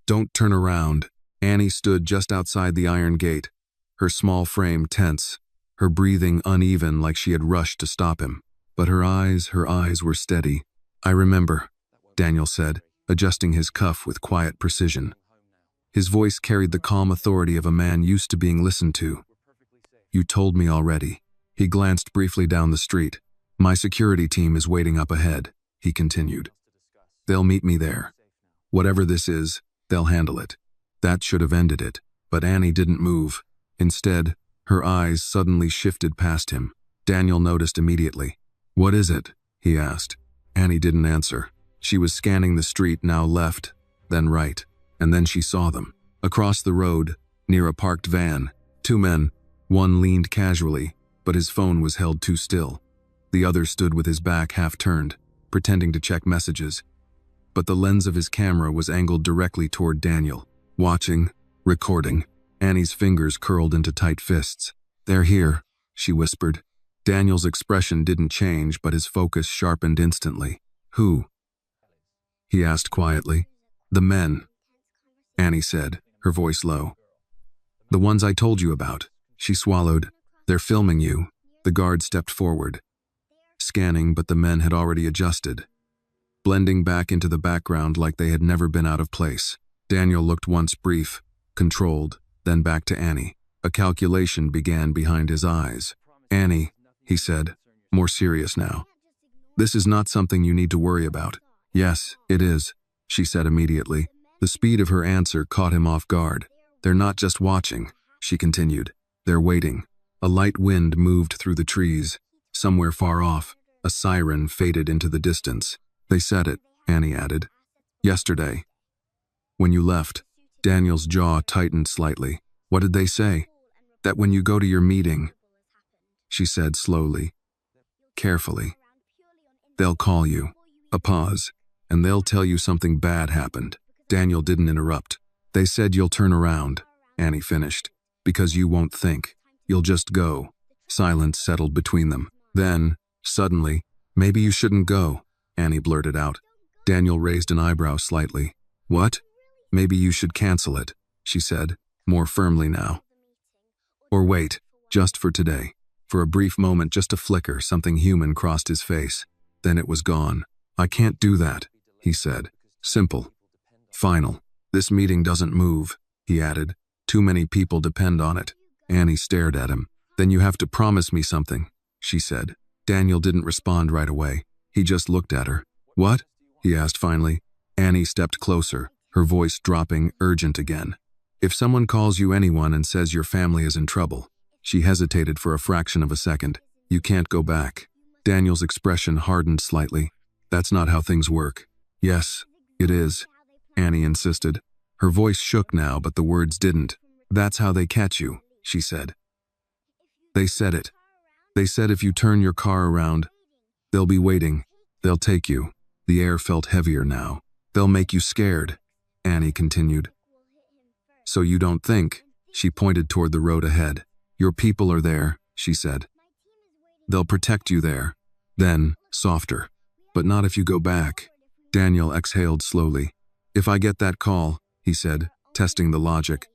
Don't turn around. Annie stood just outside the iron gate, her small frame tense, her breathing uneven like she had rushed to stop him. But her eyes were steady. I remember, Daniel said, adjusting his cuff with quiet precision. His voice carried the calm authority of a man used to being listened to. You told me already. He glanced briefly down the street. My security team is waiting up ahead, he continued. They'll meet me there. Whatever this is, they'll handle it. That should have ended it, but Annie didn't move. Instead, her eyes suddenly shifted past him. Daniel noticed immediately. What is it? He asked. Annie didn't answer. She was scanning the street, now left, then right, and then she saw them. Across the road, near a parked van, two men. One leaned casually, but his phone was held too still. The other stood with his back half turned, pretending to check messages. But the lens of his camera was angled directly toward Daniel. Watching, recording. Annie's fingers curled into tight fists. They're here, she whispered. Daniel's expression didn't change, but his focus sharpened instantly. Who? He asked quietly. The men, Annie said, her voice low. The ones I told you about. She swallowed. They're filming you. The guard stepped forward, scanning, but the men had already adjusted, blending back into the background like they had never been out of place. Daniel looked once brief, controlled, then back to Annie. A calculation began behind his eyes. Annie, he said, more serious now. This is not something you need to worry about. Yes, it is, she said immediately. The speed of her answer caught him off guard. They're not just watching, she continued. They're waiting. A light wind moved through the trees. Somewhere far off, a siren faded into the distance. They said it, Annie added. Yesterday. When you left, Daniel's jaw tightened slightly. What did they say? That when you go to your meeting, she said slowly, carefully, they'll call you. A pause, and they'll tell you something bad happened. Daniel didn't interrupt. They said you'll turn around, Annie finished, because you won't think. You'll just go. Silence settled between them. Then, suddenly, maybe you shouldn't go, Annie blurted out. Daniel raised an eyebrow slightly. What? Maybe you should cancel it, she said, more firmly now. Or wait, just for today. For a brief moment, just a flicker, something human crossed his face. Then it was gone. I can't do that, he said. Simple. Final. This meeting doesn't move, he added. Too many people depend on it. Annie stared at him. Then you have to promise me something, she said. Daniel didn't respond right away. He just looked at her. What? He asked finally. Annie stepped closer, her voice dropping, urgent again. If someone calls you anyone and says your family is in trouble. She hesitated for a fraction of a second. You can't go back. Daniel's expression hardened slightly. That's not how things work. Yes, it is, Annie insisted. Her voice shook now, but the words didn't. That's how they catch you, she said. They said it. They said if you turn your car around, they'll be waiting. They'll take you. The air felt heavier now. They'll make you scared, Annie continued. So you don't think, she pointed toward the road ahead. Your people are there, she said. They'll protect you there. Then, softer. But not if you go back. Daniel exhaled slowly. If I get that call, he said, testing the logic.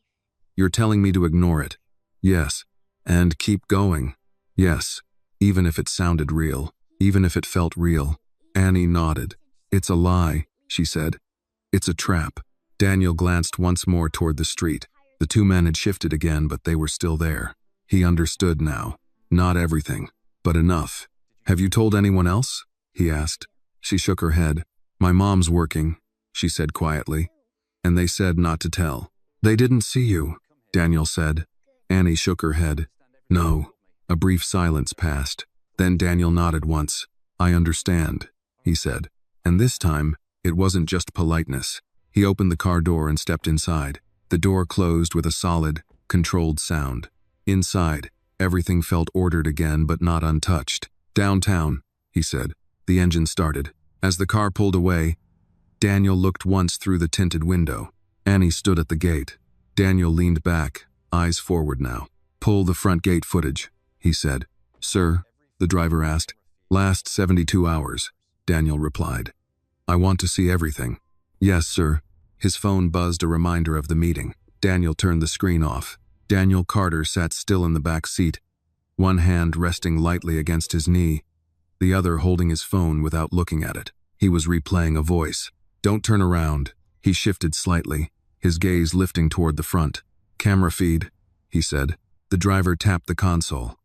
You're telling me to ignore it. Yes. And keep going. Yes. Even if it sounded real. Even if it felt real. Annie nodded. It's a lie, she said. It's a trap. Daniel glanced once more toward the street. The two men had shifted again, but they were still there. He understood now. Not everything, but enough. Have you told anyone else? He asked. She shook her head. My mom's working, she said quietly. And they said not to tell. They didn't see you, Daniel said. Annie shook her head. No. A brief silence passed. Then Daniel nodded once. I understand, he said. And this time, it wasn't just politeness. He opened the car door and stepped inside. The door closed with a solid, controlled sound. Inside, everything felt ordered again but not untouched. Downtown, he said. The engine started. As the car pulled away, Daniel looked once through the tinted window. Annie stood at the gate. Daniel leaned back, eyes forward now. Pull the front gate footage, he said. Sir, the driver asked. Last 72 hours, Daniel replied. I want to see everything. Yes, sir. His phone buzzed a reminder of the meeting. Daniel turned the screen off. Daniel Carter sat still in the back seat, one hand resting lightly against his knee, the other holding his phone without looking at it. He was replaying a voice. "Don't turn around." He shifted slightly, his gaze lifting toward the front. "Camera feed," he said. The driver tapped the console.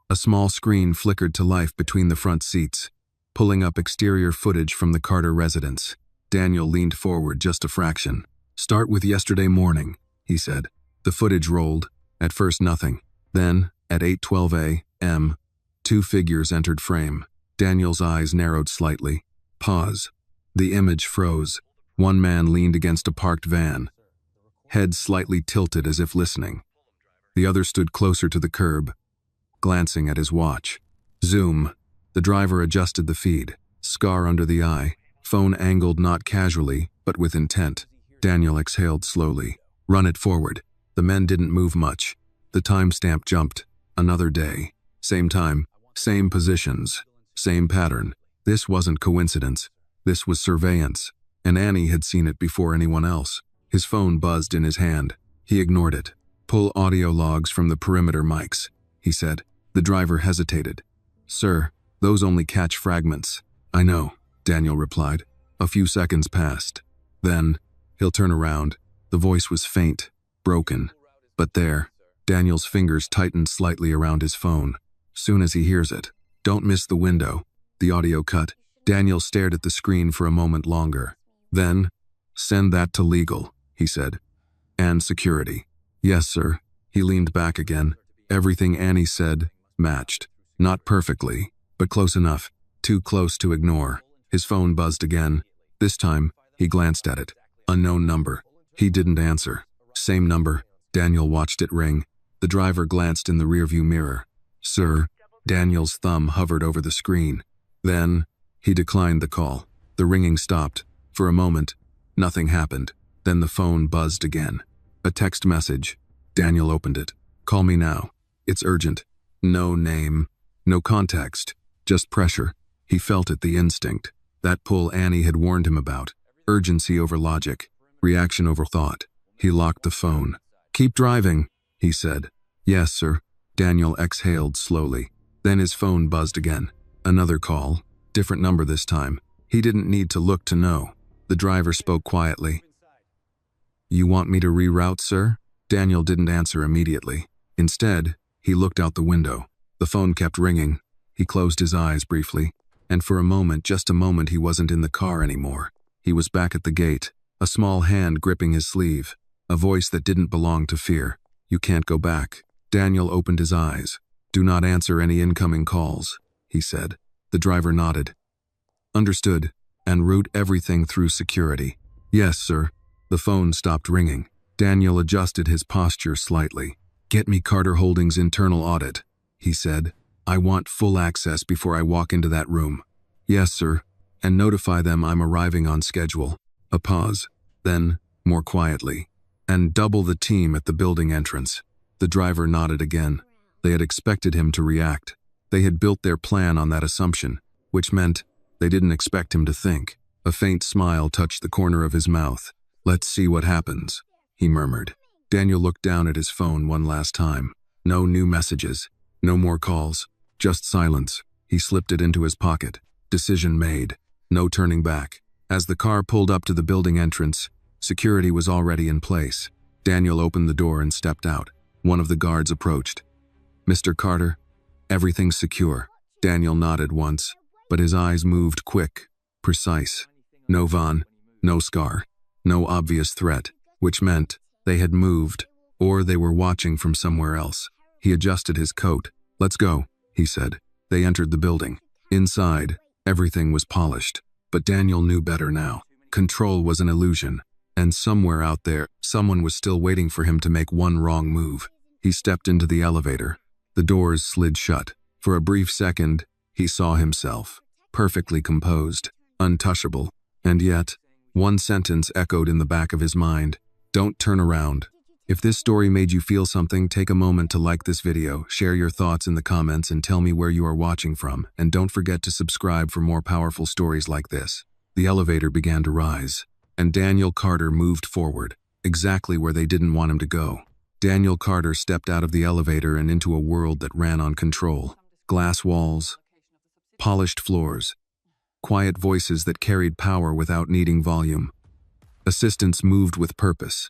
A small screen flickered to life between the front seats, pulling up exterior footage from the Carter residence. Daniel leaned forward just a fraction. "Start with yesterday morning," he said. The footage rolled. At first nothing. Then, at 8:12 a.m., two figures entered frame. Daniel's eyes narrowed slightly. Pause. The image froze. One man leaned against a parked van, head slightly tilted as if listening. The other stood closer to the curb, glancing at his watch. Zoom. The driver adjusted the feed. Scar under the eye. Phone angled not casually, but with intent. Daniel exhaled slowly. "Run it forward." The men didn't move much. The timestamp jumped. Another day. Same time. Same positions. Same pattern. This wasn't coincidence. This was surveillance. And Annie had seen it before anyone else. His phone buzzed in his hand. He ignored it. "Pull audio logs from the perimeter mics," he said. The driver hesitated. "Sir, those only catch fragments." "I know," Daniel replied. A few seconds passed. Then, "He'll turn around." The voice was faint, broken. But there, Daniel's fingers tightened slightly around his phone. "Soon as he hears it. Don't miss the window." The audio cut. Daniel stared at the screen for a moment longer. Then, "Send that to legal," he said. "And security." "Yes, sir." He leaned back again. Everything Annie said matched. Not perfectly, but close enough. Too close to ignore. His phone buzzed again. This time, he glanced at it. Unknown number. He didn't answer. Same number. Daniel watched it ring. The driver glanced in the rearview mirror. "Sir." Daniel's thumb hovered over the screen. Then, he declined the call. The ringing stopped. For a moment, nothing happened. Then the phone buzzed again. A text message. Daniel opened it. "Call me now. It's urgent." No name. No context. Just pressure. He felt it, the instinct. That pull Annie had warned him about. Urgency over logic. Reaction over thought. He locked the phone. "Keep driving," he said. "Yes, sir." Daniel exhaled slowly. Then his phone buzzed again. Another call. Different number this time. He didn't need to look to know. The driver spoke quietly. "You want me to reroute, sir?" Daniel didn't answer immediately. Instead, he looked out the window. The phone kept ringing. He closed his eyes briefly. And for a moment, just a moment, he wasn't in the car anymore. He was back at the gate, a small hand gripping his sleeve. A voice that didn't belong to fear. "You can't go back." Daniel opened his eyes. "Do not answer any incoming calls," he said. The driver nodded. "Understood. And route everything through security." "Yes, sir." The phone stopped ringing. Daniel adjusted his posture slightly. "Get me Carter Holdings' internal audit," he said. "I want full access before I walk into that room." "Yes, sir." "And notify them I'm arriving on schedule." A pause. Then, more quietly. "And double the team at the building entrance." The driver nodded again. They had expected him to react. They had built their plan on that assumption, which meant they didn't expect him to think. A faint smile touched the corner of his mouth. "Let's see what happens," he murmured. Daniel looked down at his phone one last time. No new messages. No more calls. Just silence. He slipped it into his pocket. Decision made. No turning back. As the car pulled up to the building entrance, security was already in place. Daniel opened the door and stepped out. One of the guards approached. "Mr. Carter, everything's secure." Daniel nodded once, but his eyes moved quick, precise. No Vaughn, no Scar, no obvious threat, which meant they had moved, or they were watching from somewhere else. He adjusted his coat. "Let's go," he said. They entered the building. Inside, everything was polished, but Daniel knew better now. Control was an illusion, and somewhere out there, someone was still waiting for him to make one wrong move. He stepped into the elevator. The doors slid shut. For a brief second, he saw himself, perfectly composed, untouchable, and yet, one sentence echoed in the back of his mind. "Don't turn around." If this story made you feel something, take a moment to like this video, share your thoughts in the comments, and tell me where you are watching from. And don't forget to subscribe for more powerful stories like this. The elevator began to rise. and Daniel Carter moved forward, exactly where they didn't want him to go. Daniel Carter stepped out of the elevator and into a world that ran on control. Glass walls, polished floors, quiet voices that carried power without needing volume. Assistants moved with purpose.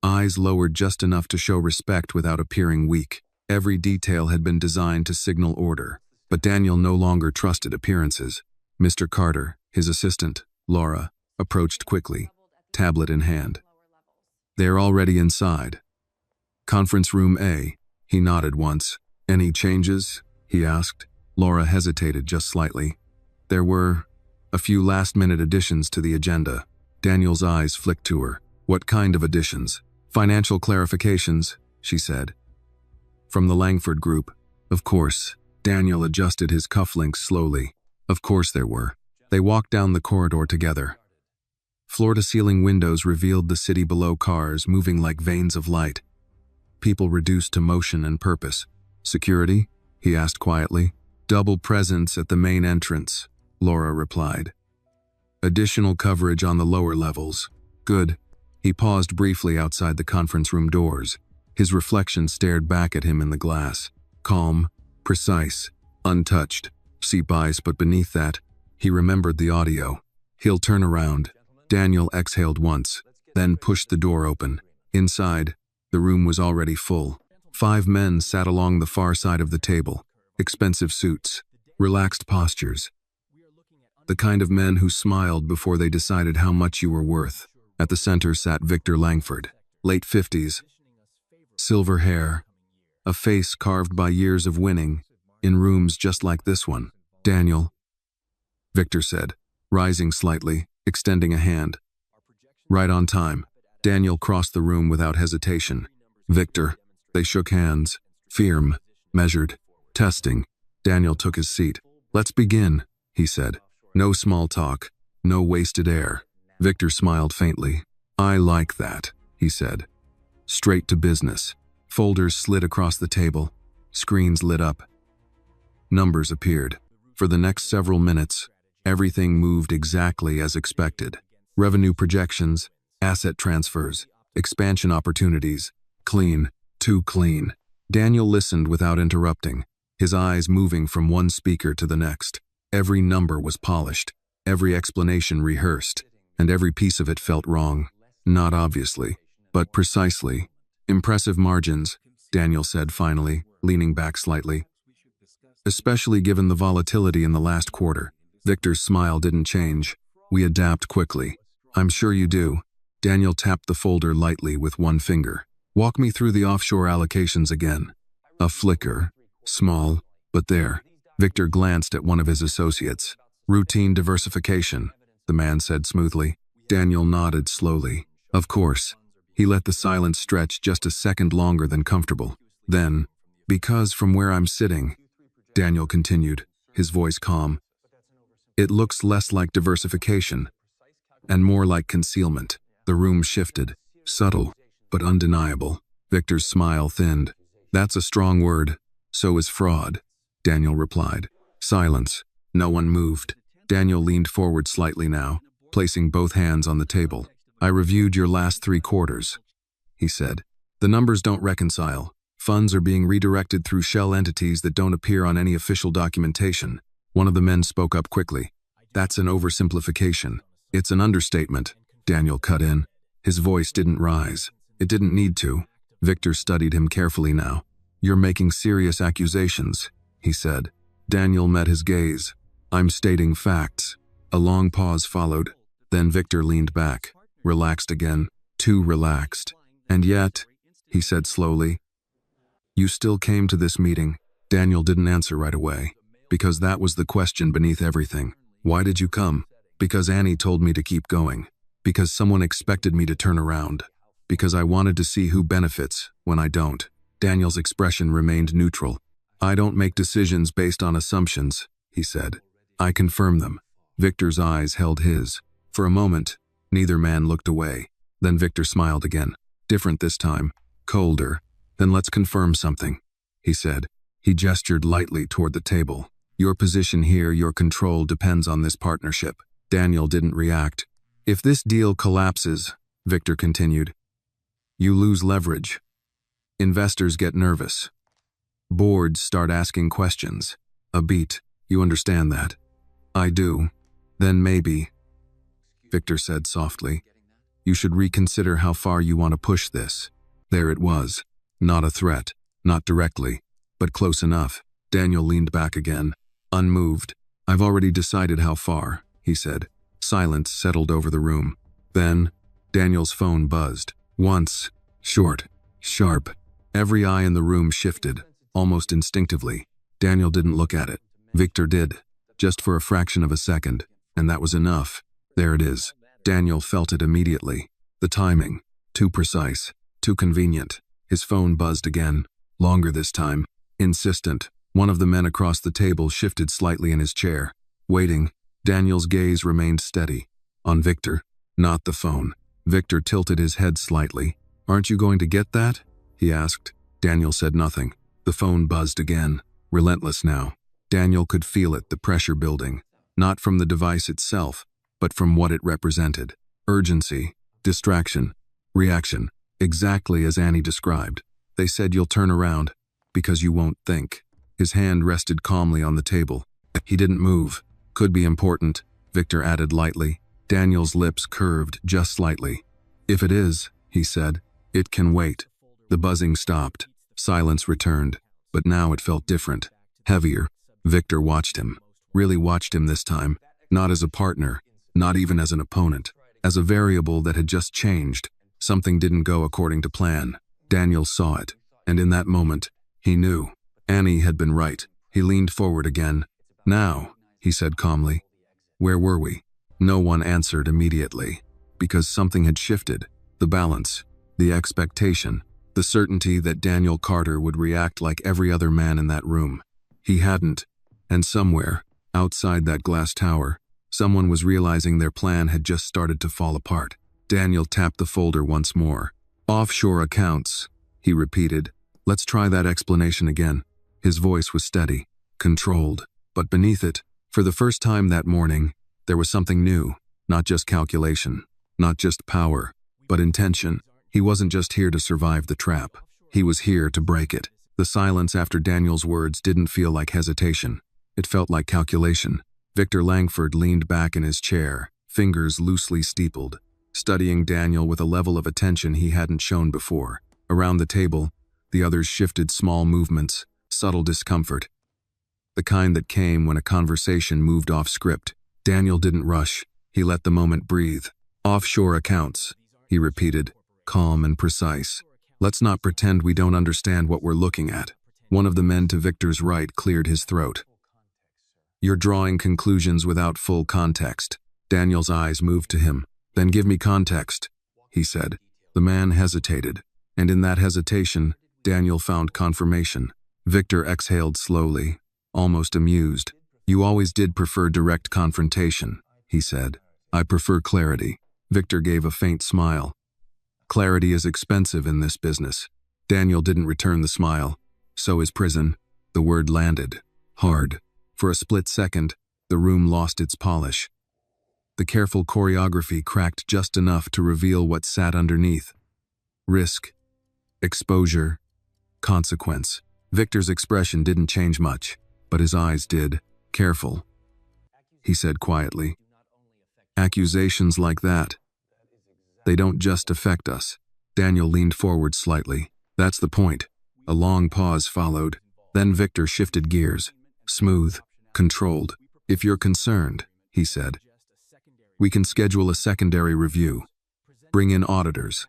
Eyes lowered just enough to show respect without appearing weak. Every detail had been designed to signal order, but Daniel no longer trusted appearances. Mr. Carter, his assistant, Laura, approached quickly, tablet in hand. They're already inside. Conference room A. He nodded once. Any changes? He asked. Laura hesitated just slightly. There were a few last-minute additions to the agenda. Daniel's eyes flicked to her. What kind of additions? Financial clarifications, she said. From the Langford Group. Of course. Daniel adjusted his cufflinks slowly. Of course there were. They walked down the corridor together. Floor-to-ceiling windows revealed the city below, cars moving like veins of light. People reduced to motion and purpose. Security? He asked quietly. Double presence at the main entrance, Laura replied. Additional coverage on the lower levels. Good. He paused briefly outside the conference room doors. His reflection stared back at him in the glass. Calm, precise, untouched. Seep ice, but beneath that, he remembered the audio. He'll turn around. Daniel exhaled once, then pushed the door open. Inside, the room was already full. 5 men sat along the far side of the table. Expensive suits, relaxed postures. The kind of men who smiled before they decided how much you were worth. At the center sat Victor Langford, late 50s. Silver hair, a face carved by years of winning, in rooms just like this one. Daniel, Victor said, rising slightly, extending a hand. Right on time. Daniel crossed the room without hesitation. Victor. They shook hands. Firm. Measured. Testing. Daniel took his seat. Let's begin, he said. No small talk. No wasted air. Victor smiled faintly. I like that, he said. Straight to business. Folders slid across the table. Screens lit up. Numbers appeared. For the next several minutes, everything moved exactly as expected. Revenue projections, asset transfers, expansion opportunities. Clean. Too clean. Daniel listened without interrupting, his eyes moving from one speaker to the next. Every number was polished, every explanation rehearsed, and every piece of it felt wrong. Not obviously, but precisely. Impressive margins, Daniel said finally, leaning back slightly. Especially given the volatility in the last quarter. Victor's smile didn't change. We adapt quickly. I'm sure you do. Daniel tapped the folder lightly with one finger. Walk me through the offshore allocations again. A flicker. Small, but there. Victor glanced at one of his associates. Routine diversification, the man said smoothly. Daniel nodded slowly. Of course. He let the silence stretch just a second longer than comfortable. Then, because from where I'm sitting, Daniel continued, his voice calm, it looks less like diversification and more like concealment. The room shifted, subtle, but undeniable. Victor's smile thinned. That's a strong word. So is fraud, Daniel replied. Silence. No one moved. Daniel leaned forward slightly now, placing both hands on the table. I reviewed your last 3 quarters, he said. The numbers don't reconcile. Funds are being redirected through shell entities that don't appear on any official documentation. One of the men spoke up quickly. That's an oversimplification. It's an understatement, Daniel cut in. His voice didn't rise. It didn't need to. Victor studied him carefully now. You're making serious accusations, he said. Daniel met his gaze. I'm stating facts. A long pause followed. Then Victor leaned back, relaxed again, too relaxed. And yet, he said slowly, you still came to this meeting. Daniel didn't answer right away, because that was the question beneath everything. Why did you come? Because Annie told me to keep going. Because someone expected me to turn around. Because I wanted to see who benefits when I don't. Daniel's expression remained neutral. I don't make decisions based on assumptions, he said. I confirm them. Victor's eyes held his. For a moment, neither man looked away. Then Victor smiled again. Different this time. Colder. Then let's confirm something, he said. He gestured lightly toward the table. Your position here, your control depends on this partnership. Daniel didn't react. If this deal collapses, Victor continued, you lose leverage. Investors get nervous. Boards start asking questions. A beat, you understand that? I do. Then maybe, Victor said softly, you should reconsider how far you want to push this. There it was. Not a threat, not directly, but close enough. Daniel leaned back again, unmoved. I've already decided how far, he said. Silence settled over the room. Then, Daniel's phone buzzed. Once, short, sharp. Every eye in the room shifted, almost instinctively. Daniel didn't look at it. Victor did, just for a fraction of a second, and that was enough. There it is. Daniel felt it immediately. The timing, too precise, too convenient. His phone buzzed again, longer this time, insistent. One of the men across the table shifted slightly in his chair. Waiting, Daniel's gaze remained steady. On Victor, not the phone. Victor tilted his head slightly. Aren't you going to get that? He asked. Daniel said nothing. The phone buzzed again, relentless now. Daniel could feel it, the pressure building, not from the device itself, but from what it represented. Urgency, distraction, reaction, exactly as Annie described. They said you'll turn around, because you won't think. His hand rested calmly on the table. He didn't move. Could be important, Victor added lightly. Daniel's lips curved just slightly. If it is, he said, it can wait. The buzzing stopped. Silence returned, but now it felt different, heavier. Victor watched him, really watched him this time, not as a partner, not even as an opponent, as a variable that had just changed. Something didn't go according to plan. Daniel saw it, and in that moment, he knew. Annie had been right. He leaned forward again. Now, he said calmly. Where were we? No one answered immediately, because something had shifted. The balance, the expectation, the certainty that Daniel Carter would react like every other man in that room. He hadn't, and somewhere, outside that glass tower, someone was realizing their plan had just started to fall apart. Daniel tapped the folder once more. Offshore accounts, he repeated. Let's try that explanation again. His voice was steady, controlled, but beneath it, for the first time that morning, there was something new, not just calculation, not just power, but intention. He wasn't just here to survive the trap. He was here to break it. The silence after Daniel's words didn't feel like hesitation. It felt like calculation. Victor Langford leaned back in his chair, fingers loosely steepled, studying Daniel with a level of attention he hadn't shown before. Around the table, the others shifted small movements, subtle discomfort. The kind that came when a conversation moved off script. Daniel didn't rush. He let the moment breathe. Offshore accounts, he repeated, calm and precise. Let's not pretend we don't understand what we're looking at. One of the men to Victor's right cleared his throat. You're drawing conclusions without full context. Daniel's eyes moved to him. Then give me context, he said. The man hesitated, and in that hesitation, Daniel found confirmation. Victor exhaled slowly, almost amused. You always did prefer direct confrontation, he said. I prefer clarity. Victor gave a faint smile. Clarity is expensive in this business. Daniel didn't return the smile. So is prison. The word landed. Hard. For a split second, the room lost its polish. The careful choreography cracked just enough to reveal what sat underneath. Risk. Exposure. Consequence. Victor's expression didn't change much, but his eyes did. Careful, he said quietly. Accusations like that, they don't just affect us. Daniel leaned forward slightly. That's the point. A long pause followed. Then Victor shifted gears. Smooth, controlled. If you're concerned, he said, we can schedule a secondary review. Bring in auditors.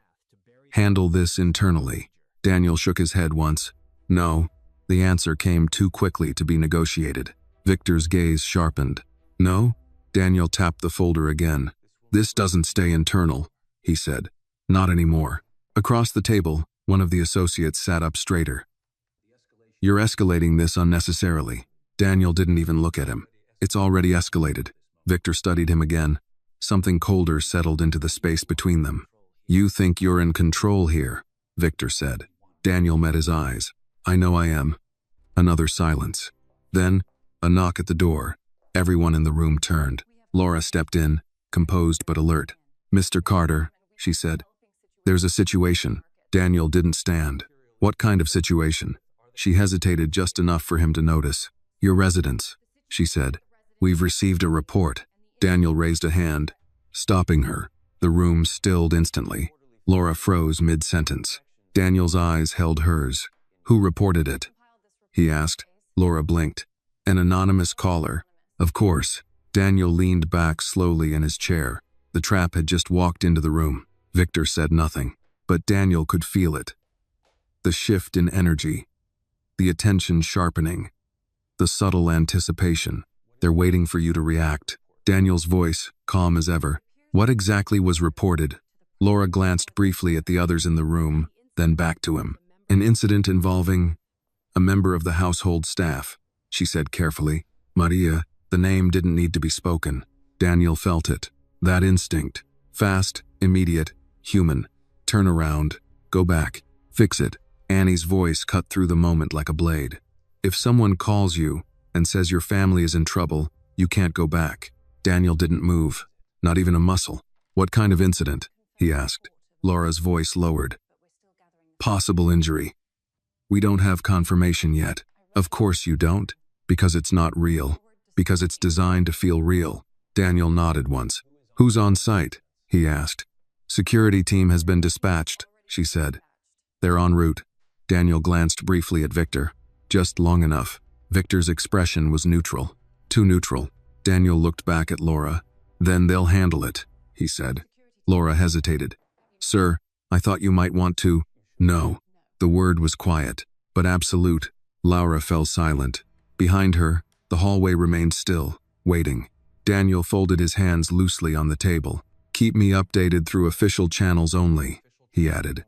Handle this internally. Daniel shook his head once. No, the answer came too quickly to be negotiated. Victor's gaze sharpened. No? Daniel tapped the folder again. This doesn't stay internal, he said. Not anymore. Across the table, one of the associates sat up straighter. You're escalating this unnecessarily. Daniel didn't even look at him. It's already escalated. Victor studied him again. Something colder settled into the space between them. You think you're in control here, Victor said. Daniel met his eyes. I know I am. Another silence. Then, a knock at the door. Everyone in the room turned. Laura stepped in, composed but alert. Mr. Carter, she said. There's a situation. Daniel didn't stand. What kind of situation? She hesitated just enough for him to notice. Your residence, she said. We've received a report. Daniel raised a hand, stopping her. The room stilled instantly. Laura froze mid-sentence. Daniel's eyes held hers. Who reported it? He asked. Laura blinked. An anonymous caller. Of course. Daniel leaned back slowly in his chair. The trap had just walked into the room. Victor said nothing, but Daniel could feel it. The shift in energy. The attention sharpening. The subtle anticipation. They're waiting for you to react. Daniel's voice, calm as ever. What exactly was reported? Laura glanced briefly at the others in the room, then back to him. An incident involving a member of the household staff, she said carefully. Maria, the name didn't need to be spoken. Daniel felt it. That instinct. Fast, immediate, human. Turn around. Go back. Fix it. Annie's voice cut through the moment like a blade. If someone calls you and says your family is in trouble, you can't go back. Daniel didn't move. Not even a muscle. What kind of incident? He asked. Laura's voice lowered. Possible injury. We don't have confirmation yet. Of course you don't. Because it's not real. Because it's designed to feel real. Daniel nodded once. Who's on site? He asked. Security team has been dispatched, she said. They're en route. Daniel glanced briefly at Victor. Just long enough. Victor's expression was neutral. Too neutral. Daniel looked back at Laura. Then they'll handle it, he said. Laura hesitated. Sir, I thought you might want to. No. The word was quiet, but absolute. Laura fell silent. Behind her, the hallway remained still, waiting. Daniel folded his hands loosely on the table. Keep me updated through official channels only, he added.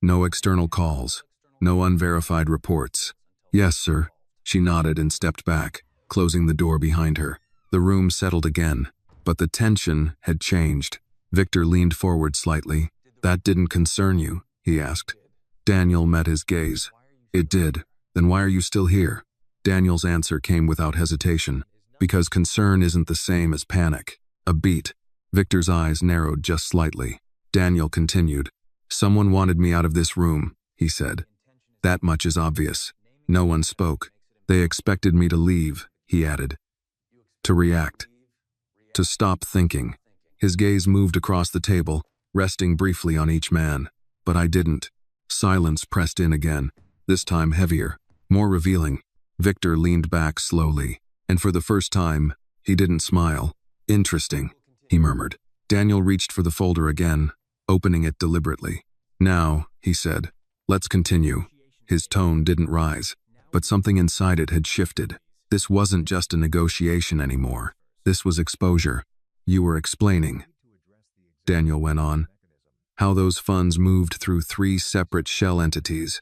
No external calls. No unverified reports. Yes, sir. She nodded and stepped back, closing the door behind her. The room settled again, but the tension had changed. Victor leaned forward slightly. That didn't concern you, he asked. Daniel met his gaze. It did. Then why are you still here? Daniel's answer came without hesitation. Because concern isn't the same as panic. A beat. Victor's eyes narrowed just slightly. Daniel continued. Someone wanted me out of this room, he said. That much is obvious. No one spoke. They expected me to leave, he added. To react. To stop thinking. His gaze moved across the table, resting briefly on each man. But I didn't. Silence pressed in again, this time heavier, more revealing. Victor leaned back slowly, and for the first time, he didn't smile. Interesting, he murmured. Daniel reached for the folder again, opening it deliberately. Now, he said, let's continue. His tone didn't rise, but something inside it had shifted. This wasn't just a negotiation anymore. This was exposure. You were explaining, Daniel went on, how those funds moved through 3 separate shell entities,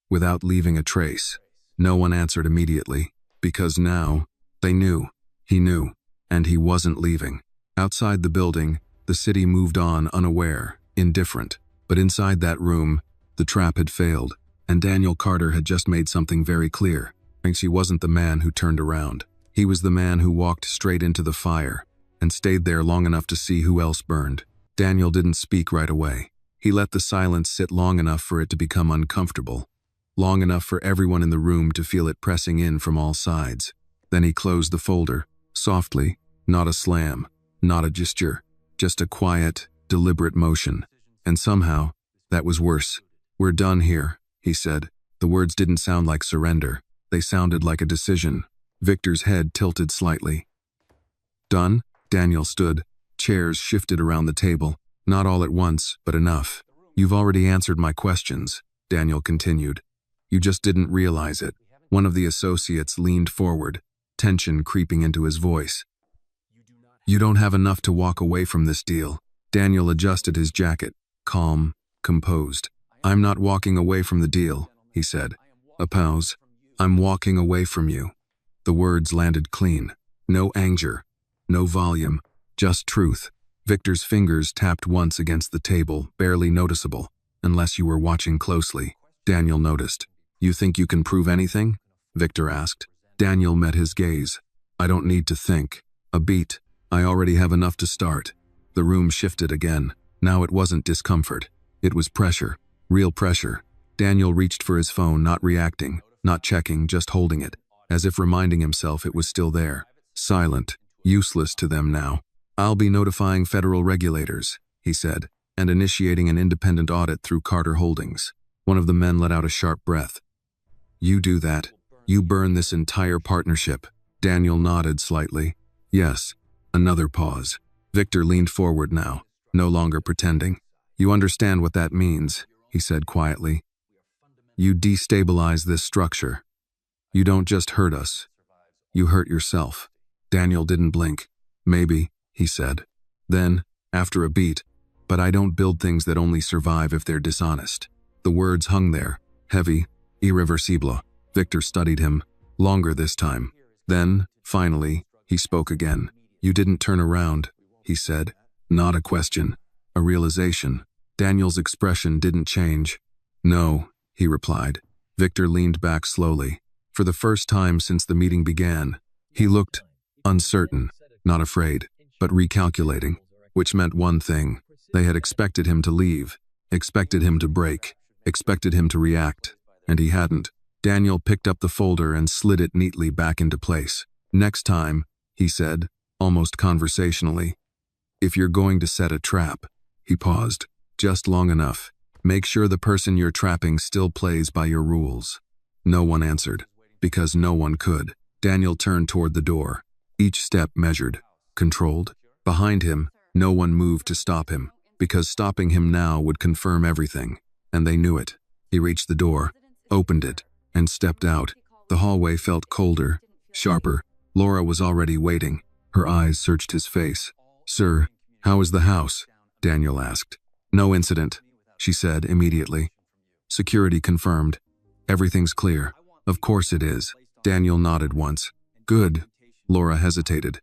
without leaving a trace. No one answered immediately, because now, they knew. He knew, and he wasn't leaving. Outside the building, the city moved on unaware, indifferent. But inside that room, the trap had failed, and Daniel Carter had just made something very clear. He wasn't the man who turned around. He was the man who walked straight into the fire, and stayed there long enough to see who else burned. Daniel didn't speak right away. He let the silence sit long enough for it to become uncomfortable, long enough for everyone in the room to feel it pressing in from all sides. Then he closed the folder, softly, not a slam, not a gesture, just a quiet, deliberate motion. And somehow, that was worse. We're done here, he said. The words didn't sound like surrender. They sounded like a decision. Victor's head tilted slightly. Done? Daniel stood. Chairs shifted around the table. Not all at once, but enough. You've already answered my questions, Daniel continued. You just didn't realize it. One of the associates leaned forward, tension creeping into his voice. You don't have enough to walk away from this deal. Daniel adjusted his jacket, calm, composed. I'm not walking away from the deal, he said. A pause. I'm walking away from you. The words landed clean. No anger, no volume, just truth. Victor's fingers tapped once against the table, barely noticeable, unless you were watching closely. Daniel noticed. You think you can prove anything? Victor asked. Daniel met his gaze. I don't need to think. A beat. I already have enough to start. The room shifted again. Now it wasn't discomfort. It was pressure. Real pressure. Daniel reached for his phone, not reacting, not checking, just holding it, as if reminding himself it was still there. Silent. Useless to them now. "I'll be notifying federal regulators," he said, "and initiating an independent audit through Carter Holdings." One of the men let out a sharp breath. "You do that. You burn this entire partnership." Daniel nodded slightly. "Yes." Another pause. Victor leaned forward now, no longer pretending. "You understand what that means," he said quietly. "You destabilize this structure. You don't just hurt us. You hurt yourself." Daniel didn't blink. "Maybe," he said. Then, after a beat, "But I don't build things that only survive if they're dishonest." The words hung there, heavy, irreversible. Victor studied him, longer this time. Then, finally, he spoke again. "You didn't turn around," he said. Not a question, a realization. Daniel's expression didn't change. "No," he replied. Victor leaned back slowly. For the first time since the meeting began, he looked uncertain, not afraid, but recalculating, which meant one thing. They had expected him to leave, expected him to break, expected him to react, and he hadn't. Daniel picked up the folder and slid it neatly back into place. "Next time," he said, almost conversationally, "if you're going to set a trap," he paused, just long enough, "make sure the person you're trapping still plays by your rules." No one answered, because no one could. Daniel turned toward the door, each step measured, controlled. Behind him, no one moved to stop him, because stopping him now would confirm everything, and they knew it. He reached the door, opened it, and stepped out. The hallway felt colder, sharper. Laura was already waiting. Her eyes searched his face. "Sir, how is the house?" Daniel asked. "No incident," she said immediately. "Security confirmed. Everything's clear." "Of course it is." Daniel nodded once. "Good." Laura hesitated.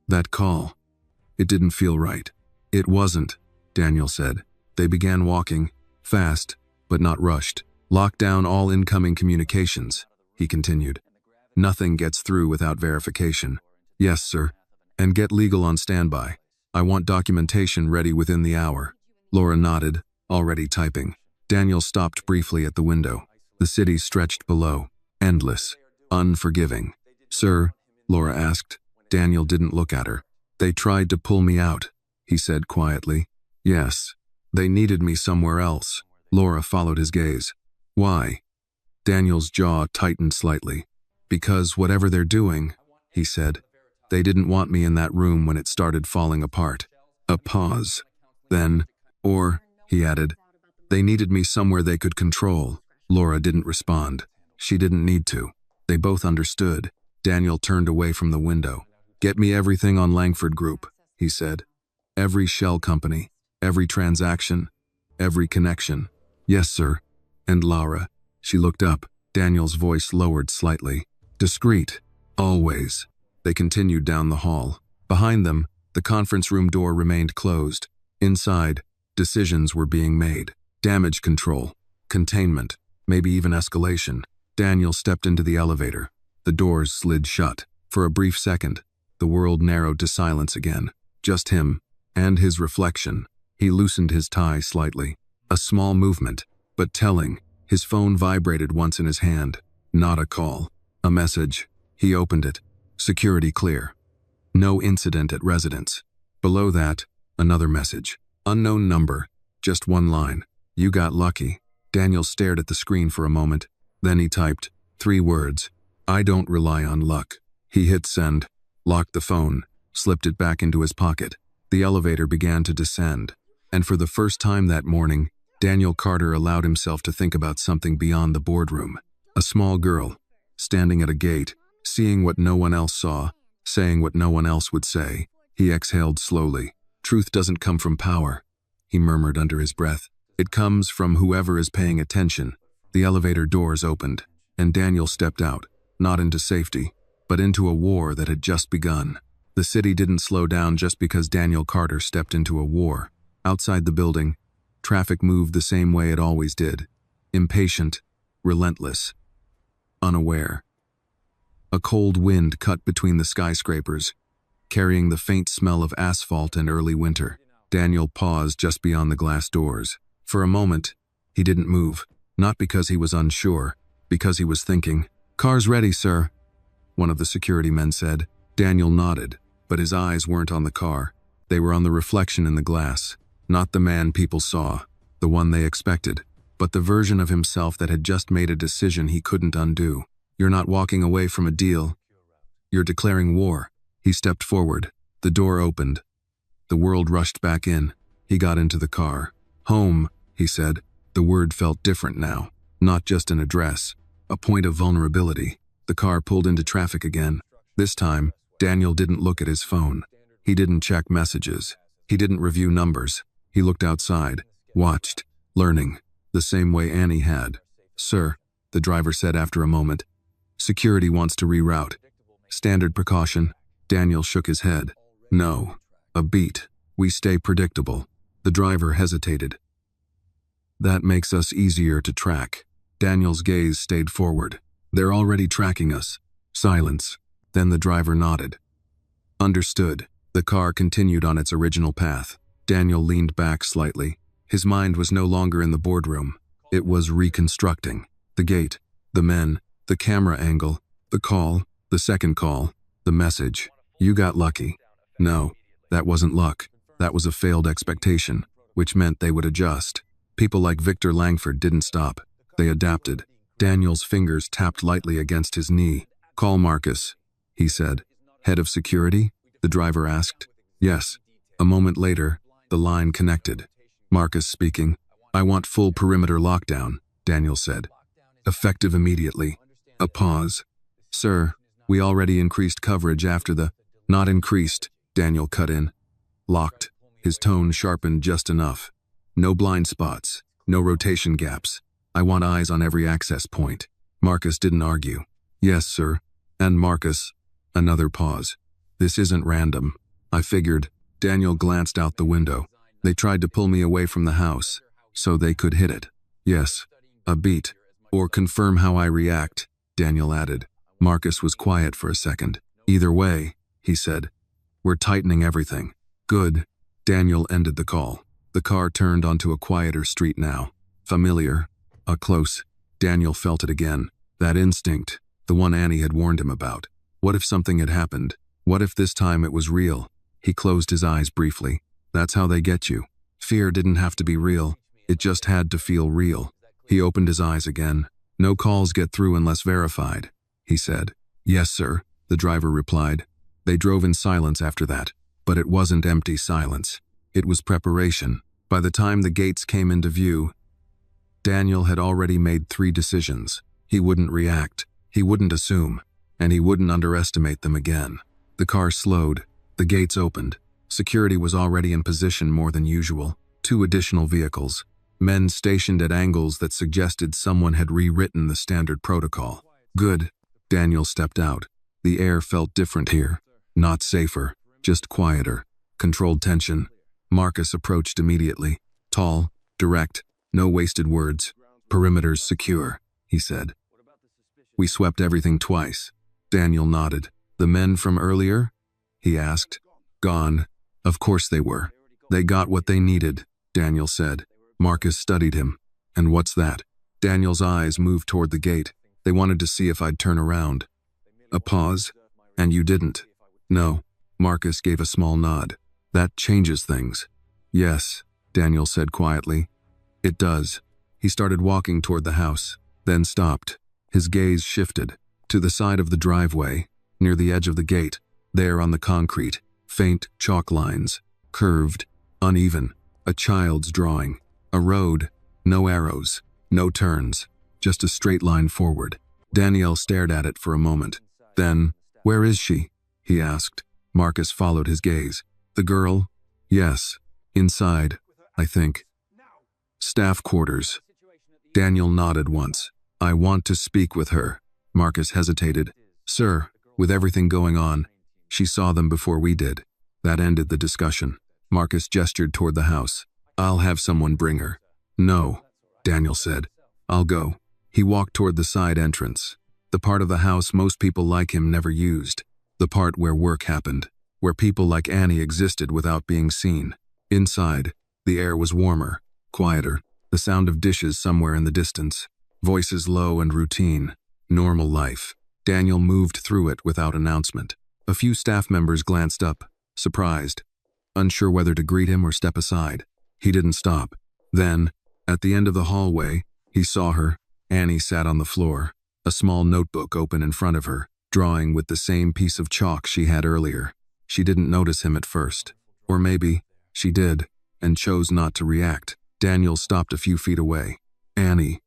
"That call. It didn't feel right." "It wasn't," Daniel said. They began walking, fast, but not rushed. "Lock down all incoming communications," he continued. "Nothing gets through without verification." "Yes, sir. And get legal on standby. I want documentation ready within the hour." Laura nodded, already typing. Daniel stopped briefly at the window. The city stretched below, endless, unforgiving. "Sir," Laura asked. Daniel didn't look at her. "They tried to pull me out," he said quietly. "Yes. They needed me somewhere else." Laura followed his gaze. "Why?" Daniel's jaw tightened slightly. "Because whatever they're doing," he said, "they didn't want me in that room when it started falling apart." A pause. Then, "Or," he added, "they needed me somewhere they could control." Laura didn't respond. She didn't need to. They both understood. Daniel turned away from the window. "Get me everything on Langford Group," he said. "Every shell company, every transaction, every connection." "Yes, sir." "And Laura." She looked up. Daniel's voice lowered slightly. "Discreet. Always." They continued down the hall. Behind them, the conference room door remained closed. Inside, decisions were being made. Damage control, containment, maybe even escalation. Daniel stepped into the elevator. The doors slid shut. For a brief second, the world narrowed to silence again. Just him, and his reflection. He loosened his tie slightly. A small movement, but telling. His phone vibrated once in his hand. Not a call. A message. He opened it. Security clear. No incident at residence. Below that, another message. Unknown number. Just one line. "You got lucky." Daniel stared at the screen for a moment. Then he typed 3 words. "I don't rely on luck." He hit send, locked the phone, slipped it back into his pocket. The elevator began to descend. And for the first time that morning, Daniel Carter allowed himself to think about something beyond the boardroom. A small girl, standing at a gate, seeing what no one else saw, saying what no one else would say. He exhaled slowly. "Truth doesn't come from power," he murmured under his breath. "It comes from whoever is paying attention." The elevator doors opened, and Daniel stepped out, not into safety, but into a war that had just begun. The city didn't slow down just because Daniel Carter stepped into a war. Outside the building, traffic moved the same way it always did. Impatient, relentless, unaware. A cold wind cut between the skyscrapers, carrying the faint smell of asphalt and early winter. Daniel paused just beyond the glass doors. For a moment, he didn't move, not because he was unsure, because he was thinking. "Car's ready, sir," one of the security men said. Daniel nodded, but his eyes weren't on the car. They were on the reflection in the glass. Not the man people saw, the one they expected, but the version of himself that had just made a decision he couldn't undo. "You're not walking away from a deal. You're declaring war." He stepped forward. The door opened. The world rushed back in. He got into the car. "Home," he said. The word felt different now. Not just an address, a point of vulnerability. The car pulled into traffic again. This time, Daniel didn't look at his phone. He didn't check messages. He didn't review numbers. He looked outside, watched, learning, the same way Annie had. "Sir," the driver said after a moment, "security wants to reroute." "Standard precaution." Daniel shook his head. "No. A beat. We stay predictable." The driver hesitated. "That makes us easier to track." Daniel's gaze stayed forward. "They're already tracking us." Silence. Then the driver nodded. "Understood." The car continued on its original path. Daniel leaned back slightly. His mind was no longer in the boardroom. It was reconstructing. The gate, the men, the camera angle, the call, the second call, the message. "You got lucky." No, that wasn't luck. That was a failed expectation, which meant they would adjust. People like Victor Langford didn't stop. They adapted. Daniel's fingers tapped lightly against his knee. "Call Marcus," he said. "Head of security?" the driver asked. "Yes." A moment later, the line connected. "Marcus speaking. I want full perimeter lockdown," Daniel said. "Effective immediately." A pause. "Sir, we already increased coverage after the—" "Not increased," Daniel cut in. "Locked." His tone sharpened just enough. "No blind spots. No rotation gaps. I want eyes on every access point." Marcus didn't argue. "Yes, sir. And Marcus." Another pause. "This isn't random. I figured." Daniel glanced out the window. "They tried to pull me away from the house, so they could hit it." "Yes. A beat. Or confirm how I react," Daniel added. Marcus was quiet for a second. "Either way," he said. "We're tightening everything." "Good." Daniel ended the call. The car turned onto a quieter street now. Familiar. Close. Daniel felt it again. That instinct, the one Annie had warned him about. What if something had happened? What if this time it was real? He closed his eyes briefly. That's how they get you. Fear didn't have to be real. It just had to feel real. He opened his eyes again. "No calls get through unless verified," he said. "Yes, sir," the driver replied. They drove in silence after that. But it wasn't empty silence. It was preparation. By the time the gates came into view, Daniel had already made 3 decisions. He wouldn't react. He wouldn't assume. And he wouldn't underestimate them again. The car slowed. The gates opened. Security was already in position more than usual. 2 additional vehicles. Men stationed at angles that suggested someone had rewritten the standard protocol. "Good." Daniel stepped out. The air felt different here. Not safer, just quieter. Controlled tension. Marcus approached immediately. Tall, direct, no wasted words. "Perimeter's secure," he said. "We swept everything twice." Daniel nodded. "The men from earlier?" he asked. "Gone." "Of course they were. They got what they needed," Daniel said. Marcus studied him. "And what's that?" Daniel's eyes moved toward the gate. "They wanted to see if I'd turn around." A pause. "And you didn't?" "No." Marcus gave a small nod. "That changes things." "Yes," Daniel said quietly. "It does." He started walking toward the house, then stopped. His gaze shifted. To the side of the driveway, near the edge of the gate, there on the concrete, faint chalk lines, curved, uneven, a child's drawing. A road, no arrows, no turns, just a straight line forward. Daniel stared at it for a moment. Then, "Where is she?" he asked. Marcus followed his gaze. "The girl?" "Yes. Inside, I think." "Staff quarters." Daniel nodded once. "I want to speak with her." Marcus hesitated. "Sir, with everything going on, she saw them before we did." That ended the discussion. Marcus gestured toward the house. "I'll have someone bring her." "No," Daniel said. "I'll go." He walked toward the side entrance. The part of the house most people like him never used. The part where work happened. where people like Annie existed without being seen. Inside, the air was warmer, quieter, the sound of dishes somewhere in the distance, voices low and routine. Normal life. Daniel moved through it without announcement. A few staff members glanced up, surprised, unsure whether to greet him or step aside. He didn't stop. Then, at the end of the hallway, he saw her. Annie sat on the floor, a small notebook open in front of her, drawing with the same piece of chalk she had earlier. She didn't notice him at first. Or maybe she did, and chose not to react. Daniel stopped a few feet away. Annie.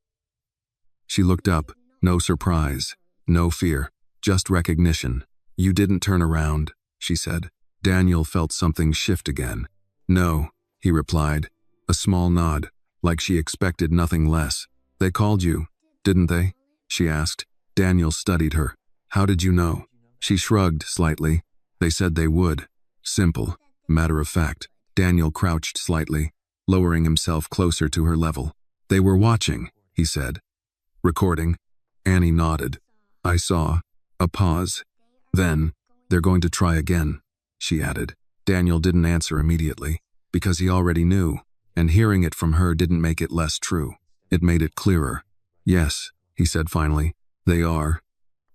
She looked up, no surprise, no fear, just recognition. You didn't turn around, she said. Daniel felt something shift again. No, he replied, a small nod, like she expected nothing less. They called you, didn't they? She asked. Daniel studied her. How did you know? She shrugged slightly. They said they would. Simple, matter of fact. Daniel crouched slightly, lowering himself closer to her level. They were watching, he said. Recording. Annie nodded. I saw. A pause. Then, they're going to try again, she added. Daniel didn't answer immediately, because he already knew, and hearing it from her didn't make it less true. It made it clearer. Yes, he said finally. They are.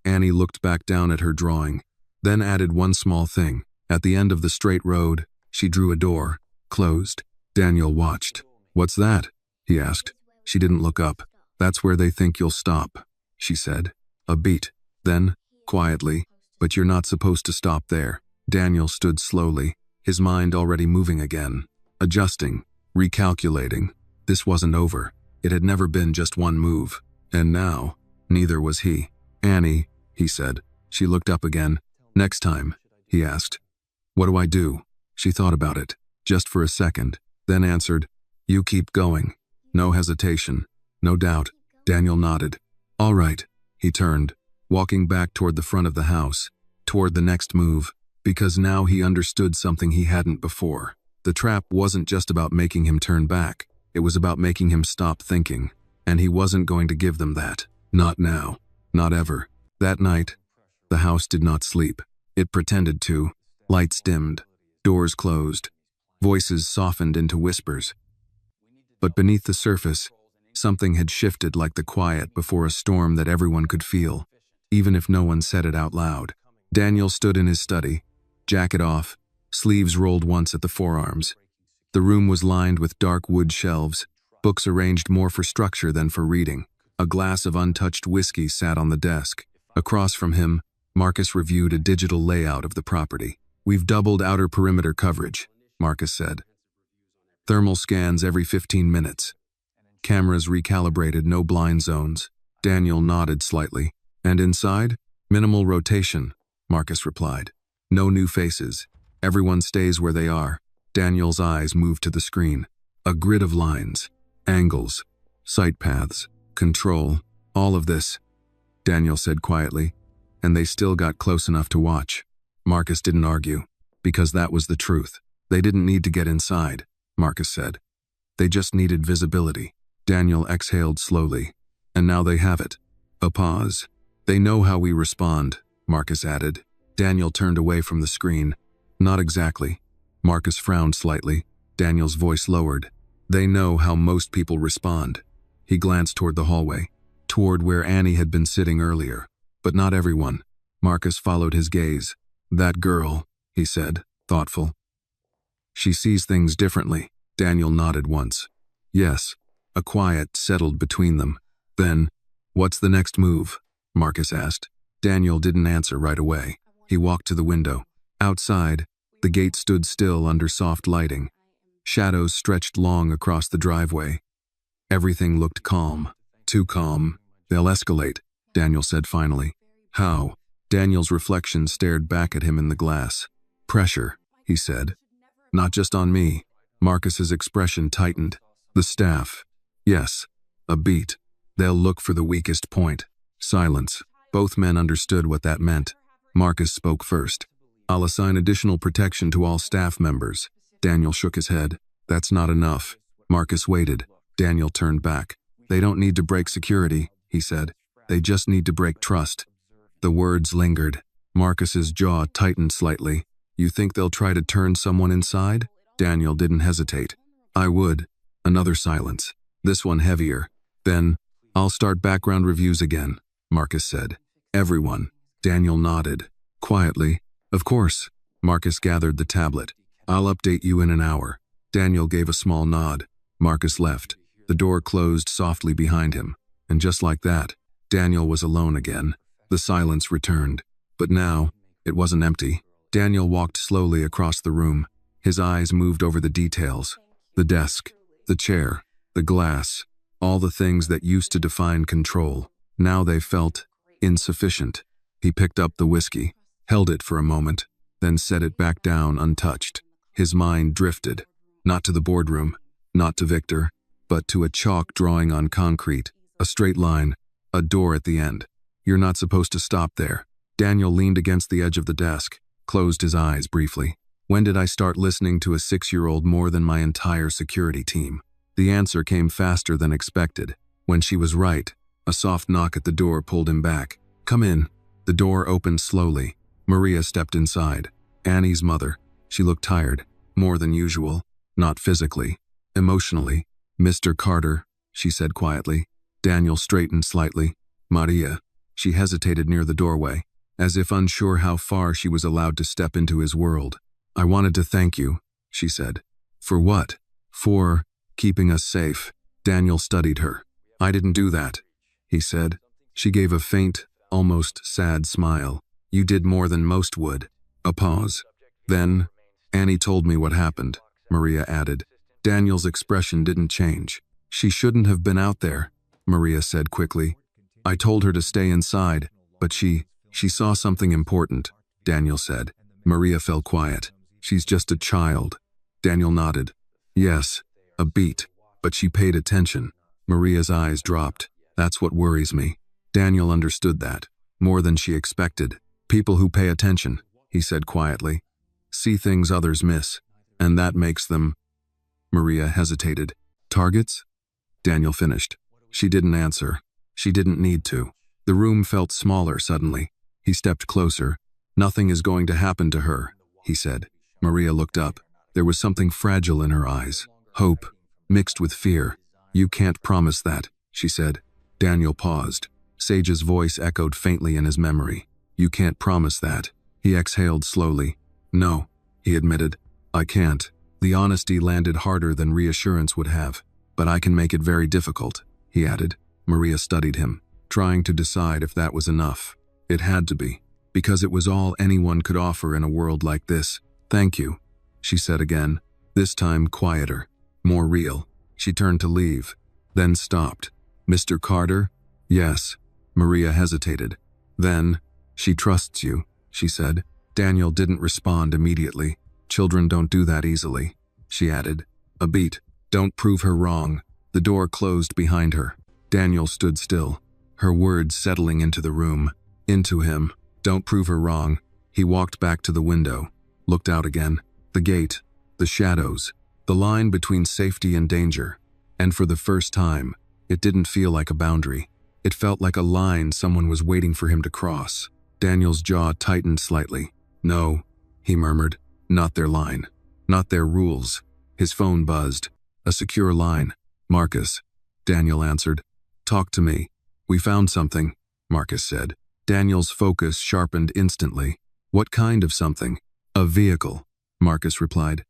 Annie looked back down at her drawing, then added one small thing. At the end of the straight road, she drew a door, closed. Daniel watched. What's that? He asked. She didn't look up. That's where they think you'll stop, she said. A beat. Then, quietly, but you're not supposed to stop there. Daniel stood slowly, his mind already moving again, adjusting, recalculating. This wasn't over. It had never been just one move. And now, neither was he. Annie, he said. She looked up again. Next time, he asked. What do I do? She thought about it, just for a second, then answered, you keep going. No hesitation, no doubt. Daniel nodded. All right. He turned, walking back toward the front of the house, toward the next move, because now he understood something he hadn't before. The trap wasn't just about making him turn back. It was about making him stop thinking, and he wasn't going to give them that. Not now. Not ever. That night, the house did not sleep. It pretended to. Lights dimmed. Doors closed. Voices softened into whispers. But beneath the surface, something had shifted like the quiet before a storm that everyone could feel, even if no one said it out loud. Daniel stood in his study, jacket off, sleeves rolled once at the forearms. The room was lined with dark wood shelves, books arranged more for structure than for reading. A glass of untouched whiskey sat on the desk. Across from him, Marcus reviewed a digital layout of the property. We've doubled outer perimeter coverage, Marcus said. Thermal scans every 15 minutes. Cameras recalibrated, no blind zones. Daniel nodded slightly. And inside? Minimal rotation, Marcus replied. No new faces. Everyone stays where they are. Daniel's eyes moved to the screen. A grid of lines, angles, sight paths, control, all of this, Daniel said quietly, and they still got close enough to watch. Marcus didn't argue, because that was the truth. They didn't need to get inside, Marcus said. They just needed visibility. Daniel exhaled slowly. And now they have it. A pause. They know how we respond, Marcus added. Daniel turned away from the screen. Not exactly. Marcus frowned slightly. Daniel's voice lowered. They know how most people respond. He glanced toward the hallway, toward where Annie had been sitting earlier. But not everyone. Marcus followed his gaze. That girl, he said, thoughtful. She sees things differently. Daniel nodded once. Yes. A quiet settled between them. Then, what's the next move? Marcus asked. Daniel didn't answer right away. He walked to the window. Outside, the gate stood still under soft lighting. Shadows stretched long across the driveway. Everything looked calm. Too calm. They'll escalate, Daniel said finally. How? Daniel's reflection stared back at him in the glass. Pressure, he said. Not just on me. Marcus's expression tightened. The staff. Yes. A beat. They'll look for the weakest point. Silence. Both men understood what that meant. Marcus spoke first. I'll assign additional protection to all staff members. Daniel shook his head. That's not enough. Marcus waited. Daniel turned back. They don't need to break security, he said. They just need to break trust. The words lingered. Marcus's jaw tightened slightly. You think they'll try to turn someone inside? Daniel didn't hesitate. I would. Another silence. This one heavier. Then, I'll start background reviews again, Marcus said. Everyone. Daniel nodded. Quietly. Of course. Marcus gathered the tablet. I'll update you in an hour. Daniel gave a small nod. Marcus left. The door closed softly behind him. And just like that, Daniel was alone again. The silence returned. But now, it wasn't empty. Daniel walked slowly across the room. His eyes moved over the details. The desk, the chair, the glass, all the things that used to define control. Now they felt insufficient. He picked up the whiskey, held it for a moment, then set it back down untouched. His mind drifted, not to the boardroom, not to Victor, but to a chalk drawing on concrete, a straight line, a door at the end. You're not supposed to stop there. Daniel leaned against the edge of the desk, closed his eyes briefly. When did I start listening to a 6-year-old more than my entire security team? The answer came faster than expected. When she was right, a soft knock at the door pulled him back. Come in. The door opened slowly. Maria stepped inside. Annie's mother. She looked tired, more than usual, not physically, emotionally. Mr. Carter, she said quietly. Daniel straightened slightly. Maria. She hesitated near the doorway, as if unsure how far she was allowed to step into his world. I wanted to thank you, she said. For what? For keeping us safe. Daniel studied her. I didn't do that, he said. She gave a faint, almost sad smile. You did more than most would. A pause. Then, Annie told me what happened, Maria added. Daniel's expression didn't change. She shouldn't have been out there, Maria said quickly. I told her to stay inside, but she saw something important, Daniel said. Maria fell quiet. She's just a child. Daniel nodded. Yes, a beat, but she paid attention. Maria's eyes dropped. That's what worries me. Daniel understood that, more than she expected. People who pay attention, he said quietly, see things others miss, and that makes them. Maria hesitated. Targets? Daniel finished. She didn't answer. She didn't need to. The room felt smaller suddenly. He stepped closer. Nothing is going to happen to her, he said. Maria looked up. There was something fragile in her eyes. Hope, mixed with fear. You can't promise that, she said. Daniel paused. Sage's voice echoed faintly in his memory. You can't promise that. He exhaled slowly. No, he admitted. I can't. The honesty landed harder than reassurance would have. But I can make it very difficult, he added. Maria studied him, trying to decide if that was enough. It had to be, because it was all anyone could offer in a world like this. Thank you, she said again, this time quieter, more real. She turned to leave, then stopped. Mr. Carter? Yes. Maria hesitated. Then, she trusts you, she said. Daniel didn't respond immediately. Children don't do that easily, she added. A beat. Don't prove her wrong. The door closed behind her. Daniel stood still, her words settling into the room, into him. Don't prove her wrong. He walked back to the window, looked out again. The gate, the shadows, the line between safety and danger. And for the first time, it didn't feel like a boundary. It felt like a line someone was waiting for him to cross. Daniel's jaw tightened slightly. No, he murmured. Not their line. Not their rules. His phone buzzed. A secure line. Marcus. Daniel answered. Talk to me. We found something, Marcus said. Daniel's focus sharpened instantly. What kind of something? A vehicle, Marcus replied.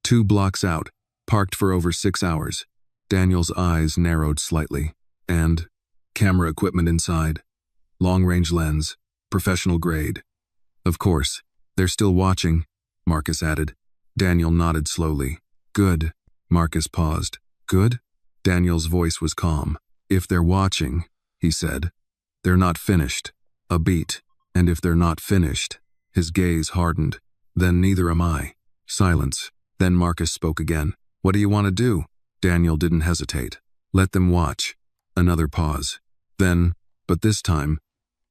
2 blocks out, parked for over 6 hours. Daniel's eyes narrowed slightly. And camera equipment inside. Long-range lens. Professional grade. Of course. They're still watching, Marcus added. Daniel nodded slowly. Good. Marcus paused. Good? Daniel's voice was calm. If they're watching, he said, they're not finished. A beat. And if they're not finished, his gaze hardened. Then neither am I. Silence. Then Marcus spoke again. What do you want to do? Daniel didn't hesitate. Let them watch. Another pause. Then, but this time,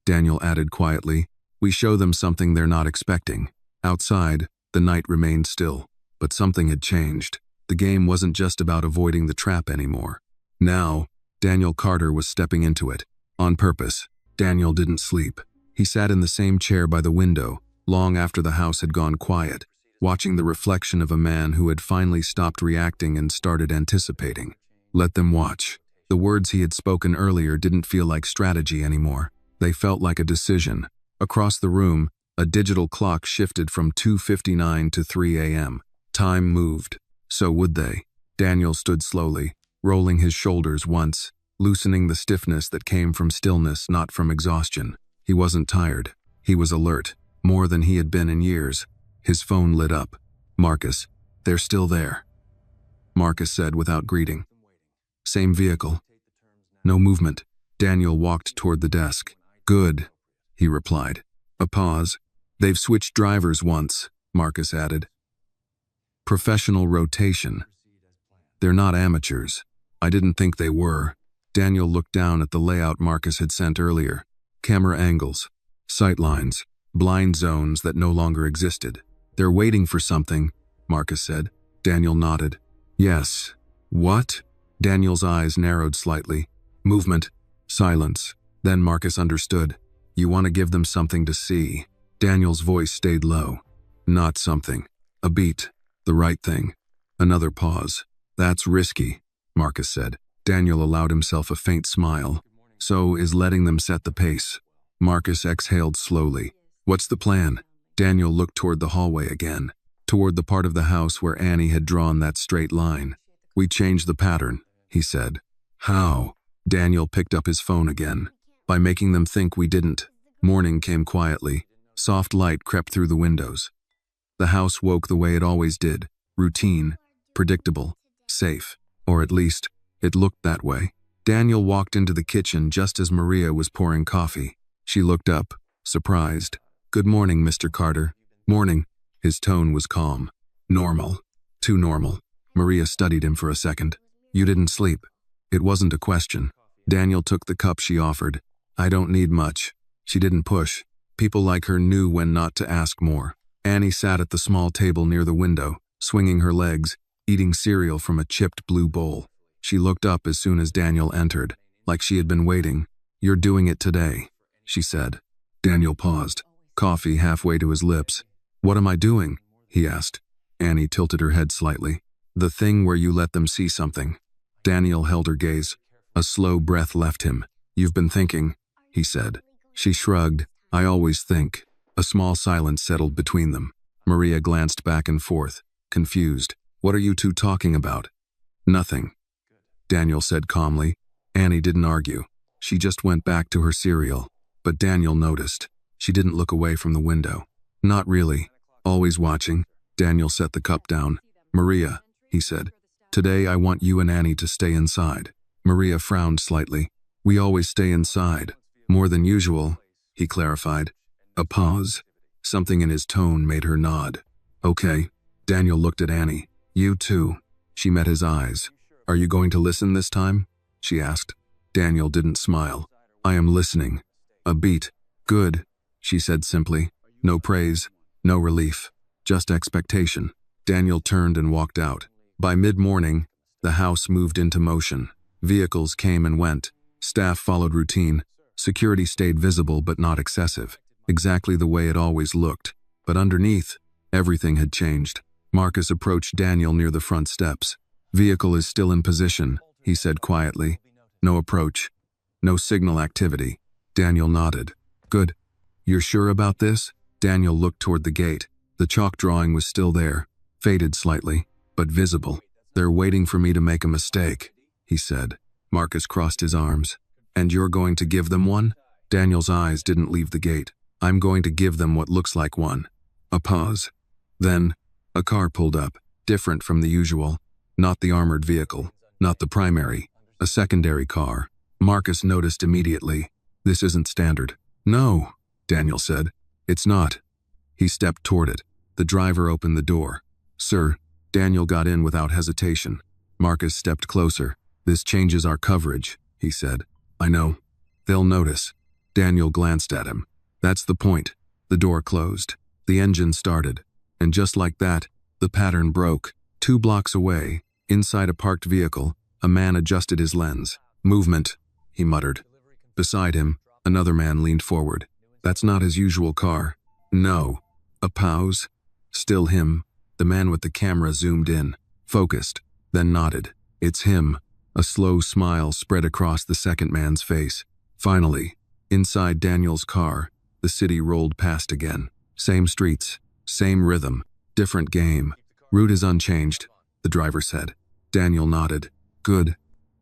Daniel added quietly, we show them something they're not expecting. Outside, the night remained still, but something had changed. The game wasn't just about avoiding the trap anymore. Now, Daniel Carter was stepping into it. On purpose. Daniel didn't sleep. He sat in the same chair by the window, long after the house had gone quiet, watching the reflection of a man who had finally stopped reacting and started anticipating. Let them watch. The words he had spoken earlier didn't feel like strategy anymore. They felt like a decision. Across the room, a digital clock shifted from 2:59 to 3 a.m. Time moved. So would they. Daniel stood slowly, rolling his shoulders once, loosening the stiffness that came from stillness, not from exhaustion. He wasn't tired. He was alert, more than he had been in years. His phone lit up. "Marcus, they're still there," Marcus said without greeting. "Same vehicle. No movement." Daniel walked toward the desk. "Good," he replied. A pause. "They've switched drivers once," Marcus added. "Professional rotation. They're not amateurs. I didn't think they were." Daniel looked down at the layout Marcus had sent earlier. Camera angles, sight lines, blind zones that no longer existed. "They're waiting for something," Marcus said. Daniel nodded. "Yes." "What?" Daniel's eyes narrowed slightly. "Movement. Silence." Then Marcus understood. "You want to give them something to see." Daniel's voice stayed low. "Not something. A beat. The right thing." Another pause. "That's risky," Marcus said. Daniel allowed himself a faint smile. "So is letting them set the pace." Marcus exhaled slowly. "What's the plan?" Daniel looked toward the hallway again, toward the part of the house where Annie had drawn that straight line. "We changed the pattern," he said. "How?" Daniel picked up his phone again. "By making them think we didn't." Morning came quietly. Soft light crept through the windows. The house woke the way it always did. Routine, predictable, safe. Or at least, it looked that way. Daniel walked into the kitchen just as Maria was pouring coffee. She looked up, surprised. "Good morning, Mr. Carter." "Morning." His tone was calm. "Normal. Too normal." Maria studied him for a second. "You didn't sleep." It wasn't a question. Daniel took the cup she offered. "I don't need much." She didn't push. People like her knew when not to ask more. Annie sat at the small table near the window, swinging her legs, eating cereal from a chipped blue bowl. She looked up as soon as Daniel entered, like she had been waiting. "You're doing it today," she said. Daniel paused, coffee halfway to his lips. "What am I doing?" he asked. Annie tilted her head slightly. "The thing where you let them see something." Daniel held her gaze. A slow breath left him. "You've been thinking," he said. She shrugged. "I always think." A small silence settled between them. Maria glanced back and forth, confused. "What are you two talking about?" "Nothing," Daniel said calmly. Annie didn't argue. She just went back to her cereal. But Daniel noticed. She didn't look away from the window. "Not really. Always watching." Daniel set the cup down. "Maria," he said, "today I want you and Annie to stay inside." Maria frowned slightly. "We always stay inside. More than usual," he clarified. A pause. Something in his tone made her nod. "Okay." Daniel looked at Annie. "You too." She met his eyes. "Are you going to listen this time?" she asked. Daniel didn't smile. "I am listening." A beat. "Good," she said simply. No praise, no relief, just expectation. Daniel turned and walked out. By mid-morning, the house moved into motion. Vehicles came and went. Staff followed routine. Security stayed visible but not excessive. Exactly the way it always looked. But underneath, everything had changed. Marcus approached Daniel near the front steps. "Vehicle is still in position," he said quietly. "No approach. No signal activity." Daniel nodded. "Good. You're sure about this?" Daniel looked toward the gate. The chalk drawing was still there, faded slightly, but visible. "They're waiting for me to make a mistake," he said. Marcus crossed his arms. "And you're going to give them one?" Daniel's eyes didn't leave the gate. "I'm going to give them what looks like one." A pause. Then, a car pulled up, different from the usual. Not the armored vehicle, not the primary, a secondary car. Marcus noticed immediately. "This isn't standard." "No," Daniel said. "It's not." He stepped toward it. The driver opened the door. "Sir." Daniel got in without hesitation. Marcus stepped closer. "This changes our coverage," he said. "I know. They'll notice." Daniel glanced at him. "That's the point." The door closed. The engine started. And just like that, the pattern broke. 2 blocks away, inside a parked vehicle, a man adjusted his lens. "Movement," he muttered. Beside him, another man leaned forward. "That's not his usual car." "No," A pause. Still him. The man with the camera zoomed in, focused, then nodded. It's him. A slow smile spread across the second man's face. Finally, inside Daniel's car, the city rolled past again. Same streets, same rhythm, different game. Route is unchanged, the driver said. Daniel nodded. Good.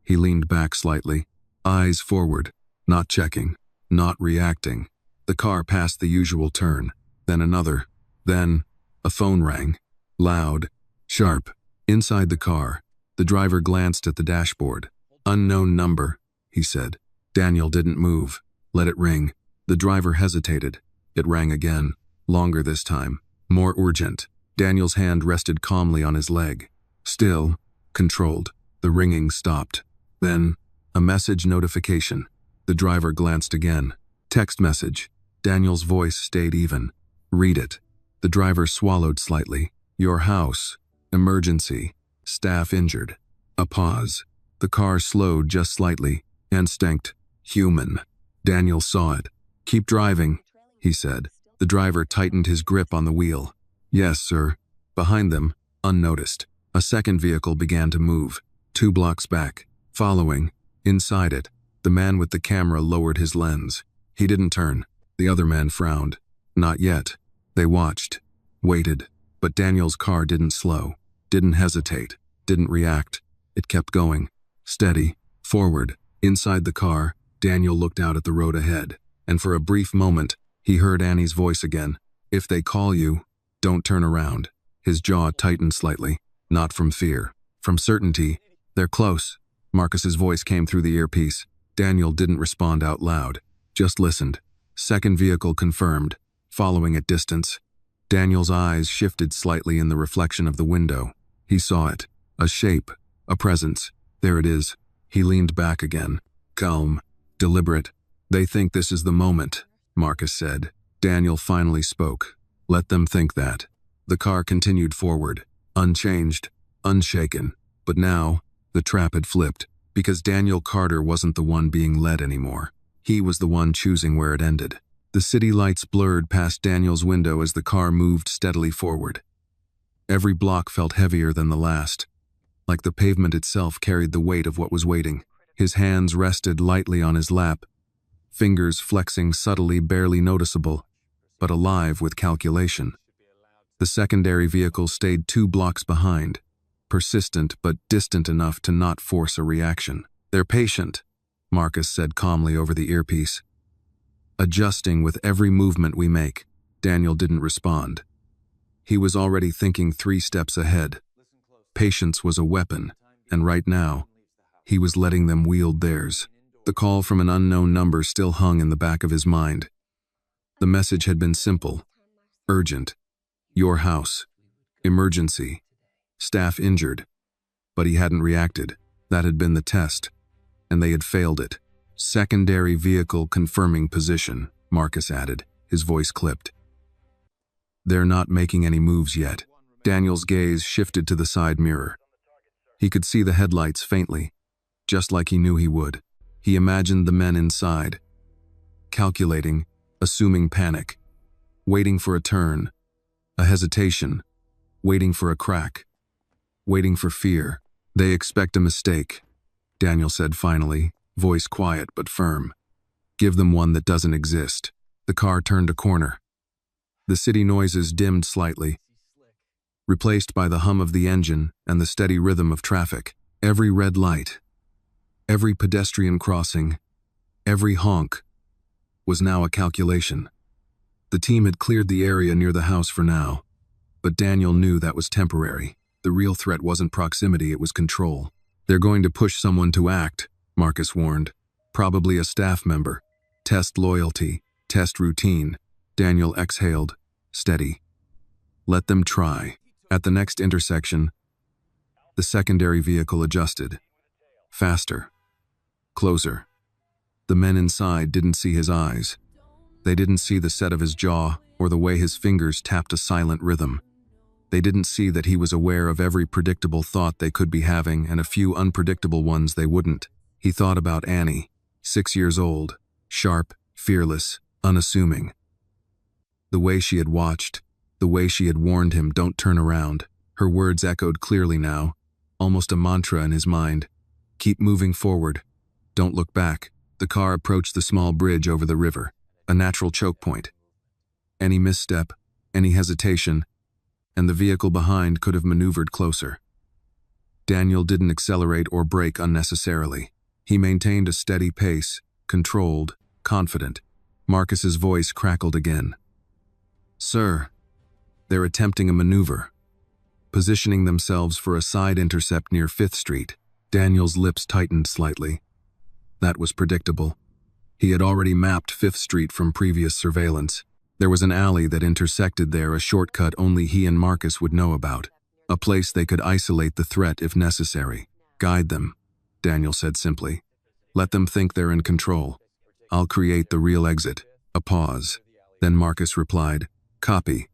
He leaned back slightly, eyes forward, not checking, not reacting. The car passed the usual turn, then another. Then, a phone rang. Loud, sharp. Inside the car, the driver glanced at the dashboard. Unknown number, he said. Daniel didn't move. Let it ring. The driver hesitated. It rang again. Longer this time. More urgent. Daniel's hand rested calmly on his leg. Still, controlled. The ringing stopped. Then, a message notification. The driver glanced again. Text message. Daniel's voice stayed even. Read it. The driver swallowed slightly. Your house. Emergency. Staff injured. A pause. The car slowed just slightly. Instinct. Human. Daniel saw it. Keep driving, he said. The driver tightened his grip on the wheel. Yes, sir. Behind them, unnoticed, a second vehicle began to move. 2 blocks back. Following. Inside it, the man with the camera lowered his lens. He didn't turn. The other man frowned. Not yet. They watched. Waited. But Daniel's car didn't slow. Didn't hesitate. Didn't react. It kept going. Steady. Forward. Inside the car, Daniel looked out at the road ahead. And for a brief moment, he heard Annie's voice again. If they call you, don't turn around. His jaw tightened slightly. Not from fear. From certainty. They're close. Marcus's voice came through the earpiece. Daniel didn't respond out loud. Just listened. Second vehicle confirmed. Following at distance. Daniel's eyes shifted slightly in the reflection of the window. He saw it. A shape. A presence. There it is. He leaned back again. Calm. Deliberate. They think this is the moment, Marcus said. Daniel finally spoke. Let them think that. The car continued forward. Unchanged. Unshaken. But now, the trap had flipped. Because Daniel Carter wasn't the one being led anymore. He was the one choosing where it ended. The city lights blurred past Daniel's window as the car moved steadily forward. Every block felt heavier than the last. Like the pavement itself carried the weight of what was waiting. His hands rested lightly on his lap, fingers flexing subtly, barely noticeable, but alive with calculation. The secondary vehicle stayed 2 blocks behind, persistent but distant enough to not force a reaction. They're patient, Marcus said calmly over the earpiece. Adjusting with every movement we make. Daniel didn't respond. He was already thinking 3 steps ahead. Patience was a weapon, and right now, he was letting them wield theirs. The call from an unknown number still hung in the back of his mind. The message had been simple. Urgent. Your house. Emergency. Staff injured. But he hadn't reacted. That had been the test. And they had failed it. Secondary vehicle confirming position, Marcus added, his voice clipped. They're not making any moves yet. Daniel's gaze shifted to the side mirror. He could see the headlights faintly, just like he knew he would. He imagined the men inside, calculating, assuming panic, waiting for a turn, a hesitation, waiting for a crack, waiting for fear. They expect a mistake, Daniel said finally, voice quiet but firm. Give them one that doesn't exist. The car turned a corner. The city noises dimmed slightly, replaced by the hum of the engine and the steady rhythm of traffic. Every red light, every pedestrian crossing, every honk was now a calculation. The team had cleared the area near the house for now, but Daniel knew that was temporary. The real threat wasn't proximity, it was control. They're going to push someone to act, Marcus warned. Probably a staff member. Test loyalty, test routine. Daniel exhaled. Steady. Let them try. At the next intersection, the secondary vehicle adjusted. Faster. Closer. The men inside didn't see his eyes. They didn't see the set of his jaw or the way his fingers tapped a silent rhythm. They didn't see that he was aware of every predictable thought they could be having and a few unpredictable ones they wouldn't. He thought about Annie, 6 years old, sharp, fearless, unassuming. The way she had watched, The way she had warned him, "Don't turn around." Her words echoed clearly now, almost a mantra in his mind. Keep moving forward. Don't look back. The car approached the small bridge over the river, a natural choke point. Any misstep, any hesitation, and the vehicle behind could have maneuvered closer. Daniel didn't accelerate or brake unnecessarily. He maintained a steady pace, controlled, confident. Marcus's voice crackled again. "Sir, they're attempting a maneuver, positioning themselves for a side intercept near 5th Street. Daniel's lips tightened slightly. That was predictable. He had already mapped 5th Street from previous surveillance. There was an alley that intersected there, a shortcut only he and Marcus would know about. A place they could isolate the threat if necessary. "Guide them," Daniel said simply. "Let them think they're in control. I'll create the real exit." A pause. Then Marcus replied, "Copy,"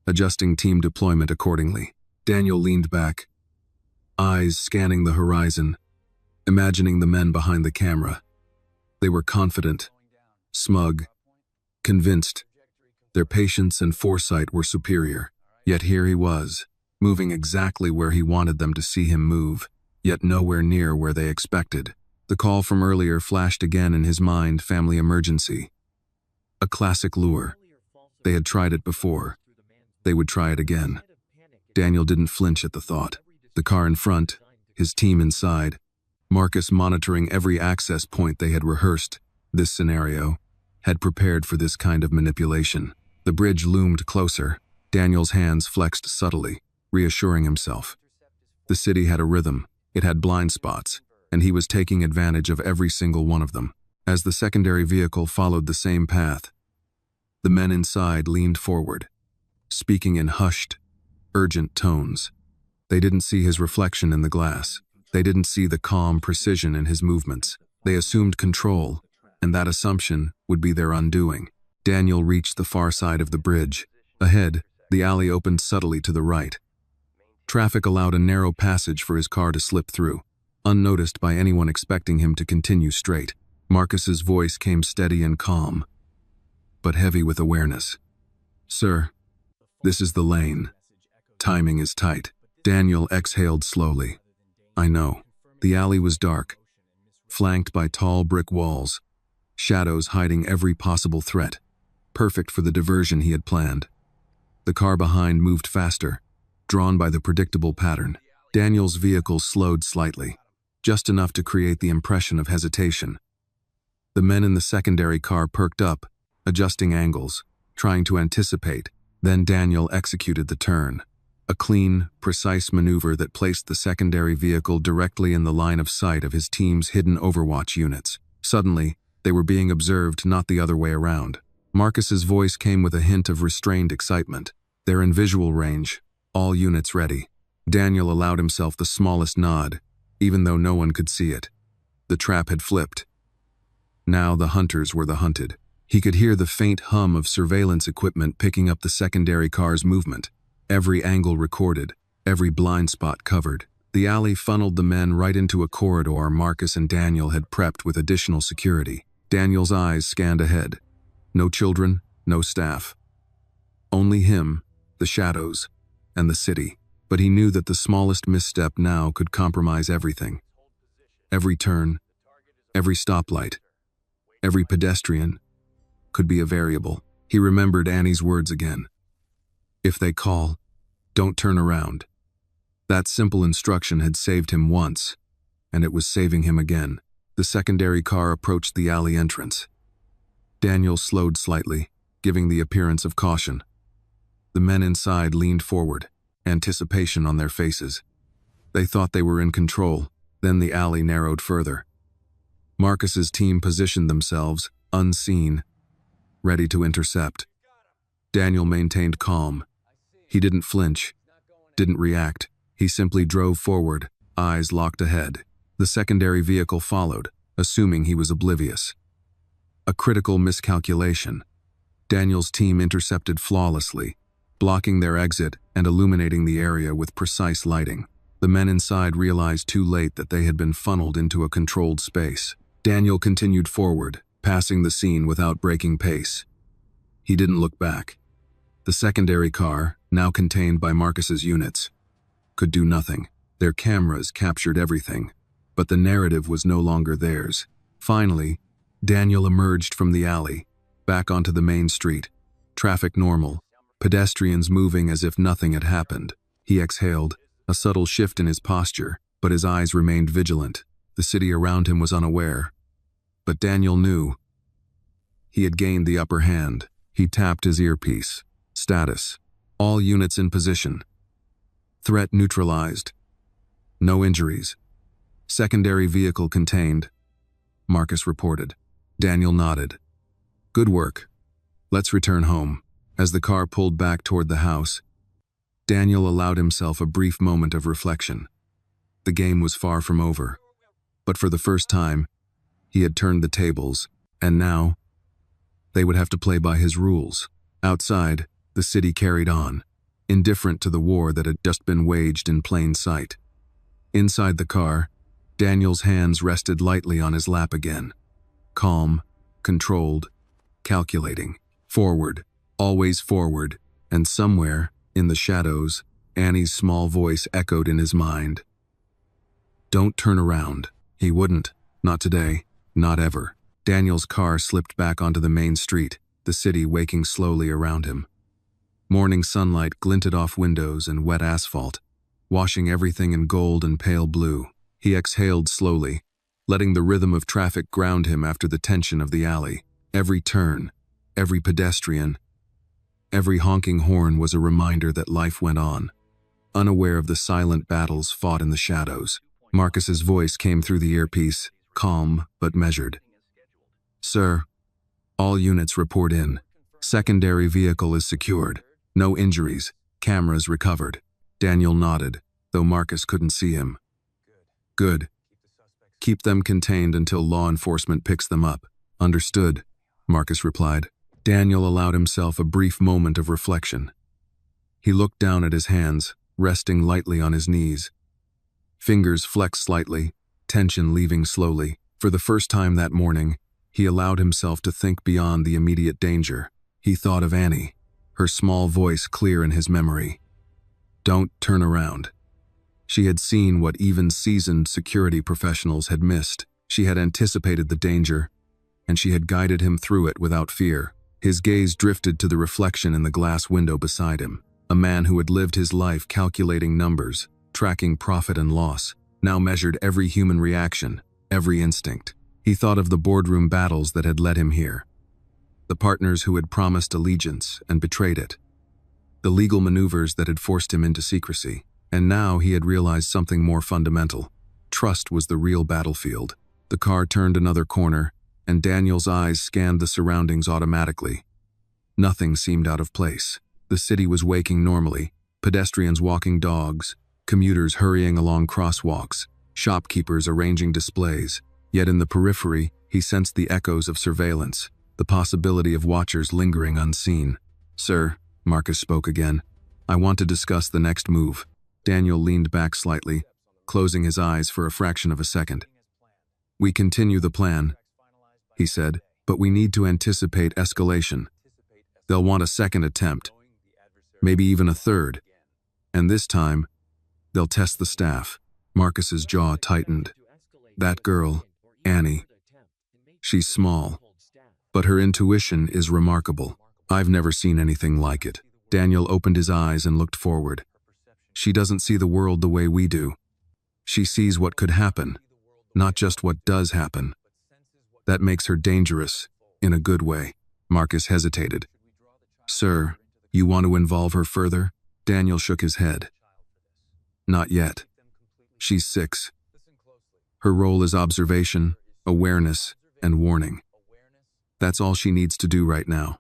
adjusting team deployment accordingly. Daniel leaned back, eyes scanning the horizon, imagining the men behind the camera. They were confident, smug, convinced. Their patience and foresight were superior. Yet here he was, moving exactly where he wanted them to see him move, yet nowhere near where they expected. The call from earlier flashed again in his mind, family emergency. A classic lure. They had tried it before. They would try it again. Daniel didn't flinch at the thought. The car in front, his team inside, Marcus monitoring every access point. They had rehearsed this scenario, had prepared for this kind of manipulation. The bridge loomed closer. Daniel's hands flexed subtly, reassuring himself. The city had a rhythm, it had blind spots, and he was taking advantage of every single one of them. As the secondary vehicle followed the same path, the men inside leaned forward, speaking in hushed, urgent tones. They didn't see his reflection in the glass. They didn't see the calm precision in his movements. They assumed control, and that assumption would be their undoing. Daniel reached the far side of the bridge. Ahead, the alley opened subtly to the right. Traffic allowed a narrow passage for his car to slip through, unnoticed by anyone expecting him to continue straight. Marcus's voice came steady and calm, but heavy with awareness. "Sir, this is the lane. Timing is tight." Daniel exhaled slowly. "I know." The alley was dark, flanked by tall brick walls, shadows hiding every possible threat, perfect for the diversion he had planned. The car behind moved faster, drawn by the predictable pattern. Daniel's vehicle slowed slightly, just enough to create the impression of hesitation. The men in the secondary car perked up, adjusting angles, trying to anticipate. Then Daniel executed the turn. A clean, precise maneuver that placed the secondary vehicle directly in the line of sight of his team's hidden Overwatch units. Suddenly, they were being observed, not the other way around. Marcus's voice came with a hint of restrained excitement. "They're in visual range. All units ready." Daniel allowed himself the smallest nod, even though no one could see it. The trap had flipped. Now the hunters were the hunted. He could hear the faint hum of surveillance equipment picking up the secondary car's movement. Every angle recorded, every blind spot covered. The alley funneled the men right into a corridor Marcus and Daniel had prepped with additional security. Daniel's eyes scanned ahead. No children, no staff. Only him, the shadows, and the city. But he knew that the smallest misstep now could compromise everything. Every turn, every stoplight, every pedestrian could be a variable. He remembered Annie's words again. "If they call, don't turn around." That simple instruction had saved him once, and it was saving him again. The secondary car approached the alley entrance. Daniel slowed slightly, giving the appearance of caution. The men inside leaned forward, anticipation on their faces. They thought they were in control. Then the alley narrowed further. Marcus's team positioned themselves, unseen, ready to intercept. Daniel maintained calm. He didn't flinch, didn't react. He simply drove forward, eyes locked ahead. The secondary vehicle followed, assuming he was oblivious. A critical miscalculation. Daniel's team intercepted flawlessly, blocking their exit and illuminating the area with precise lighting. The men inside realized too late that they had been funneled into a controlled space. Daniel continued forward, passing the scene without breaking pace. He didn't look back. The The secondary car, now contained by Marcus's units, could do nothing. Their cameras captured everything, but the narrative was no longer theirs. Finally, Daniel emerged from the alley, back onto the main street. Traffic normal, pedestrians moving as if nothing had happened. He exhaled, a subtle shift in his posture, but his eyes remained vigilant. The city around him was unaware. But Daniel knew. He had gained the upper hand. He tapped his earpiece. Status: all units in position. Threat neutralized. No injuries. Secondary vehicle contained, Marcus reported. Daniel nodded. Good work. Let's return home. As the car pulled back toward the house, Daniel allowed himself a brief moment of reflection. The game was far from over. But for the first time, he had turned the tables, and now, they would have to play by his rules. Outside, the city carried on, indifferent to the war that had just been waged in plain sight. Inside the car, Daniel's hands rested lightly on his lap again. Calm, controlled, calculating. Forward, always forward, and somewhere, in the shadows, Annie's small voice echoed in his mind. Don't turn around. He wouldn't. Not today. Not ever. Daniel's car slipped back onto the main street, the city waking slowly around him. Morning sunlight glinted off windows and wet asphalt, washing everything in gold and pale blue. He exhaled slowly, letting the rhythm of traffic ground him after the tension of the alley. Every turn, every pedestrian, every honking horn was a reminder that life went on. Unaware of the silent battles fought in the shadows, Marcus's voice came through the earpiece, calm but measured. Sir, all units report in. Secondary vehicle is secured. No injuries. Cameras recovered. Daniel nodded, though Marcus couldn't see him. Good. Keep them contained until law enforcement picks them up. Understood, Marcus replied. Daniel allowed himself a brief moment of reflection. He looked down at his hands, resting lightly on his knees. Fingers flexed slightly, tension leaving slowly. For the first time that morning, he allowed himself to think beyond the immediate danger. He thought of Annie, her small voice clear in his memory. Don't turn around. She had seen what even seasoned security professionals had missed. She had anticipated the danger, and she had guided him through it without fear. His gaze drifted to the reflection in the glass window beside him. A man who had lived his life calculating numbers, tracking profit and loss, now measured every human reaction, every instinct. He thought of the boardroom battles that had led him here, the partners who had promised allegiance and betrayed it, the legal maneuvers that had forced him into secrecy. And now he had realized something more fundamental. Trust was the real battlefield. The car turned another corner, and Daniel's eyes scanned the surroundings automatically. Nothing seemed out of place. The city was waking normally, pedestrians walking dogs, commuters hurrying along crosswalks, shopkeepers arranging displays. Yet in the periphery, he sensed the echoes of surveillance, the possibility of watchers lingering unseen. Sir, Marcus spoke again, I want to discuss the next move. Daniel leaned back slightly, closing his eyes for a fraction of a second. We continue the plan, he said, but we need to anticipate escalation. They'll want a second attempt, maybe even a third. And this time, they'll test the staff. Marcus's jaw tightened. That girl, Annie, she's small, but her intuition is remarkable. I've never seen anything like it. Daniel opened his eyes and looked forward. She doesn't see the world the way we do. She sees what could happen, not just what does happen. That makes her dangerous, in a good way. Marcus hesitated. Sir, you want to involve her further? Daniel shook his head. Not yet. She's 6. Her role is observation, awareness, and warning. That's all she needs to do right now.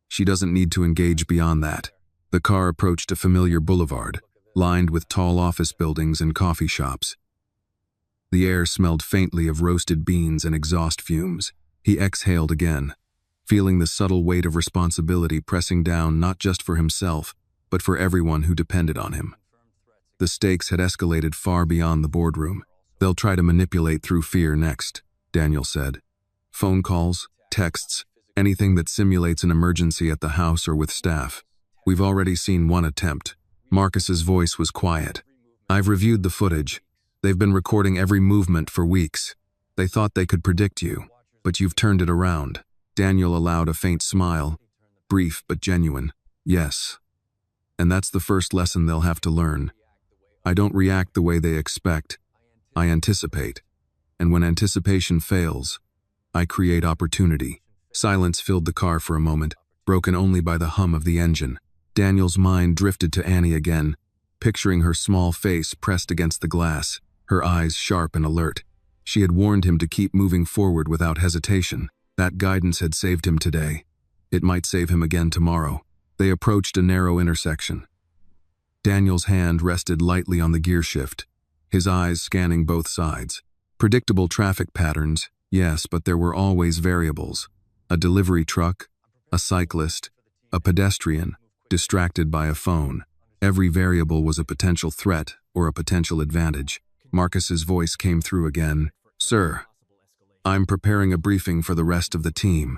She doesn't need to engage beyond that. The car approached a familiar boulevard, lined with tall office buildings and coffee shops. The air smelled faintly of roasted beans and exhaust fumes. He exhaled again, feeling the subtle weight of responsibility pressing down not just for himself, but for everyone who depended on him. The stakes had escalated far beyond the boardroom. They'll try to manipulate through fear next, Daniel said. Phone calls, texts, anything that simulates an emergency at the house or with staff. We've already seen one attempt. Marcus's voice was quiet. I've reviewed the footage. They've been recording every movement for weeks. They thought they could predict you, but you've turned it around. Daniel allowed a faint smile, brief but genuine. Yes. And that's the first lesson they'll have to learn. I don't react the way they expect. I anticipate. And when anticipation fails, I create opportunity. Silence filled the car for a moment, broken only by the hum of the engine. Daniel's mind drifted to Annie again, picturing her small face pressed against the glass, her eyes sharp and alert. She had warned him to keep moving forward without hesitation. That guidance had saved him today. It might save him again tomorrow. They approached a narrow intersection. Daniel's hand rested lightly on the gear shift, his eyes scanning both sides. Predictable traffic patterns, yes, but there were always variables. A delivery truck, a cyclist, a pedestrian, distracted by a phone. Every variable was a potential threat or a potential advantage. Marcus's voice came through again. Sir, I'm preparing a briefing for the rest of the team.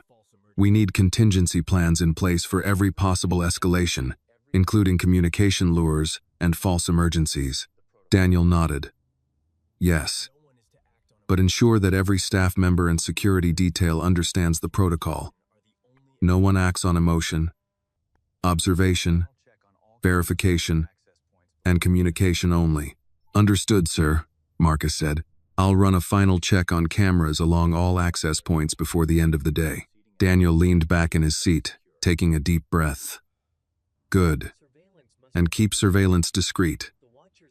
We need contingency plans in place for every possible escalation, including communication lures and false emergencies. Daniel nodded. Yes. But ensure that every staff member and security detail understands the protocol. No one acts on emotion. Observation, verification, and communication only. Understood, sir, Marcus said. I'll run a final check on cameras along all access points before the end of the day. Daniel leaned back in his seat, taking a deep breath. Good. And keep surveillance discreet.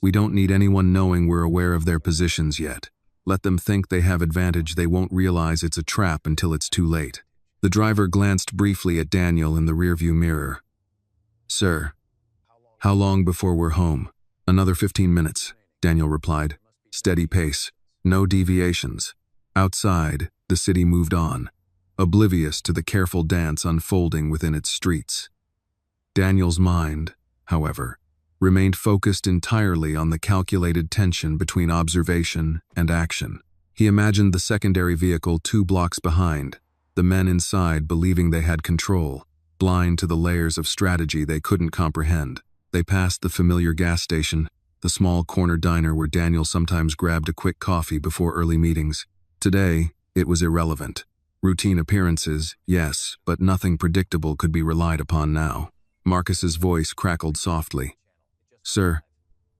We don't need anyone knowing we're aware of their positions yet. Let them think they have advantage. They won't realize it's a trap until it's too late. The driver glanced briefly at Daniel in the rearview mirror. Sir, how long before we're home? Another 15 minutes, Daniel replied. Steady pace, no deviations. Outside, the city moved on, oblivious to the careful dance unfolding within its streets. Daniel's mind, however, remained focused entirely on the calculated tension between observation and action. He imagined the secondary vehicle 2 blocks behind, the men inside believing they had control, blind to the layers of strategy they couldn't comprehend. They passed the familiar gas station, the small corner diner where Daniel sometimes grabbed a quick coffee before early meetings. Today, it was irrelevant. Routine appearances, yes, but nothing predictable could be relied upon now. Marcus's voice crackled softly. Sir,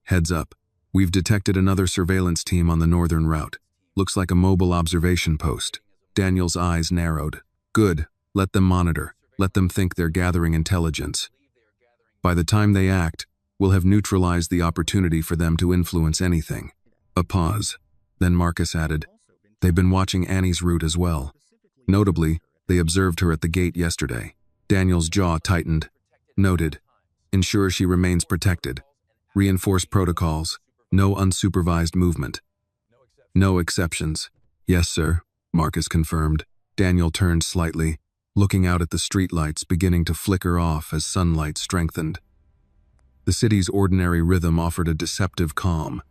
heads up. We've detected another surveillance team on the northern route. Looks like a mobile observation post. Daniel's eyes narrowed. Good. Let them monitor. Let them think they're gathering intelligence. By the time they act, we'll have neutralized the opportunity for them to influence anything. A pause. Then Marcus added, they've been watching Annie's route as well. Notably, they observed her at the gate yesterday. Daniel's jaw tightened. Noted. Ensure she remains protected. Reinforce protocols. No unsupervised movement. No exceptions. Yes, sir, Marcus confirmed. Daniel turned slightly, looking out at the streetlights beginning to flicker off as sunlight strengthened. The city's ordinary rhythm offered a deceptive calm,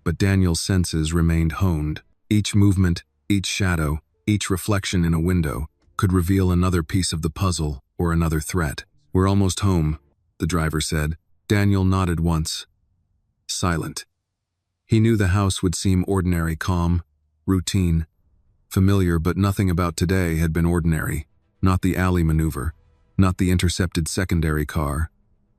but Daniel's senses remained honed. Each movement, each shadow, each reflection in a window could reveal another piece of the puzzle or another threat. We're almost home, the driver said. Daniel nodded once. Silent. He knew the house would seem ordinary, calm, routine, familiar, but nothing about today had been ordinary. Not the alley maneuver, not the intercepted secondary car,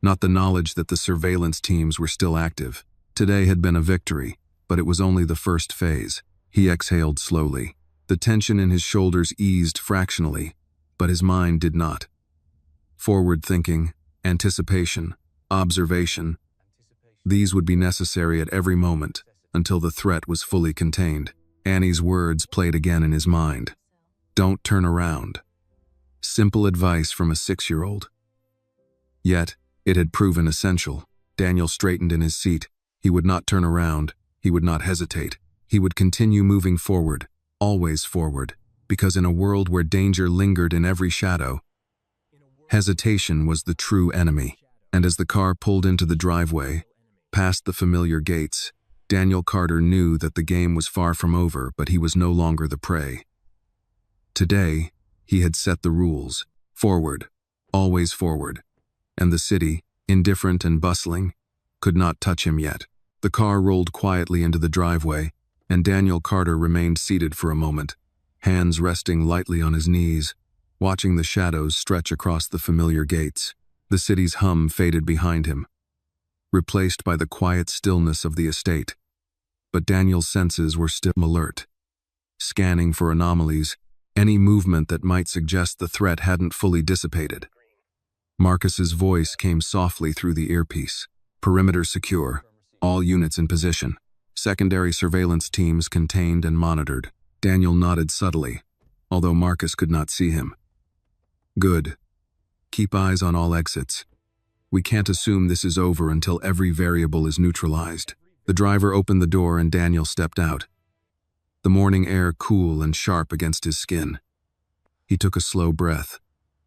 not the knowledge that the surveillance teams were still active. Today had been a victory, but it was only the first phase. He exhaled slowly. The tension in his shoulders eased fractionally, but his mind did not. Forward thinking, anticipation, observation. These would be necessary at every moment until the threat was fully contained. Annie's words played again in his mind. Don't turn around. Simple advice from a 6-year-old. Yet, it had proven essential. Daniel straightened in his seat. He would not turn around. He would not hesitate. He would continue moving forward, always forward, because in a world where danger lingered in every shadow, hesitation was the true enemy. And as the car pulled into the driveway, past the familiar gates, Daniel Carter knew that the game was far from over, but he was no longer the prey. Today, he had set the rules. Forward. Always forward. And the city, indifferent and bustling, could not touch him yet. The car rolled quietly into the driveway, and Daniel Carter remained seated for a moment, hands resting lightly on his knees, watching the shadows stretch across the familiar gates. The city's hum faded behind him, replaced by the quiet stillness of the estate. But Daniel's senses were still alert, scanning for anomalies, any movement that might suggest the threat hadn't fully dissipated. Marcus's voice came softly through the earpiece. Perimeter secure, all units in position. Secondary surveillance teams contained and monitored. Daniel nodded subtly, although Marcus could not see him. Good. Keep eyes on all exits. We can't assume this is over until every variable is neutralized. The driver opened the door and Daniel stepped out, the morning air cool and sharp against his skin. He took a slow breath,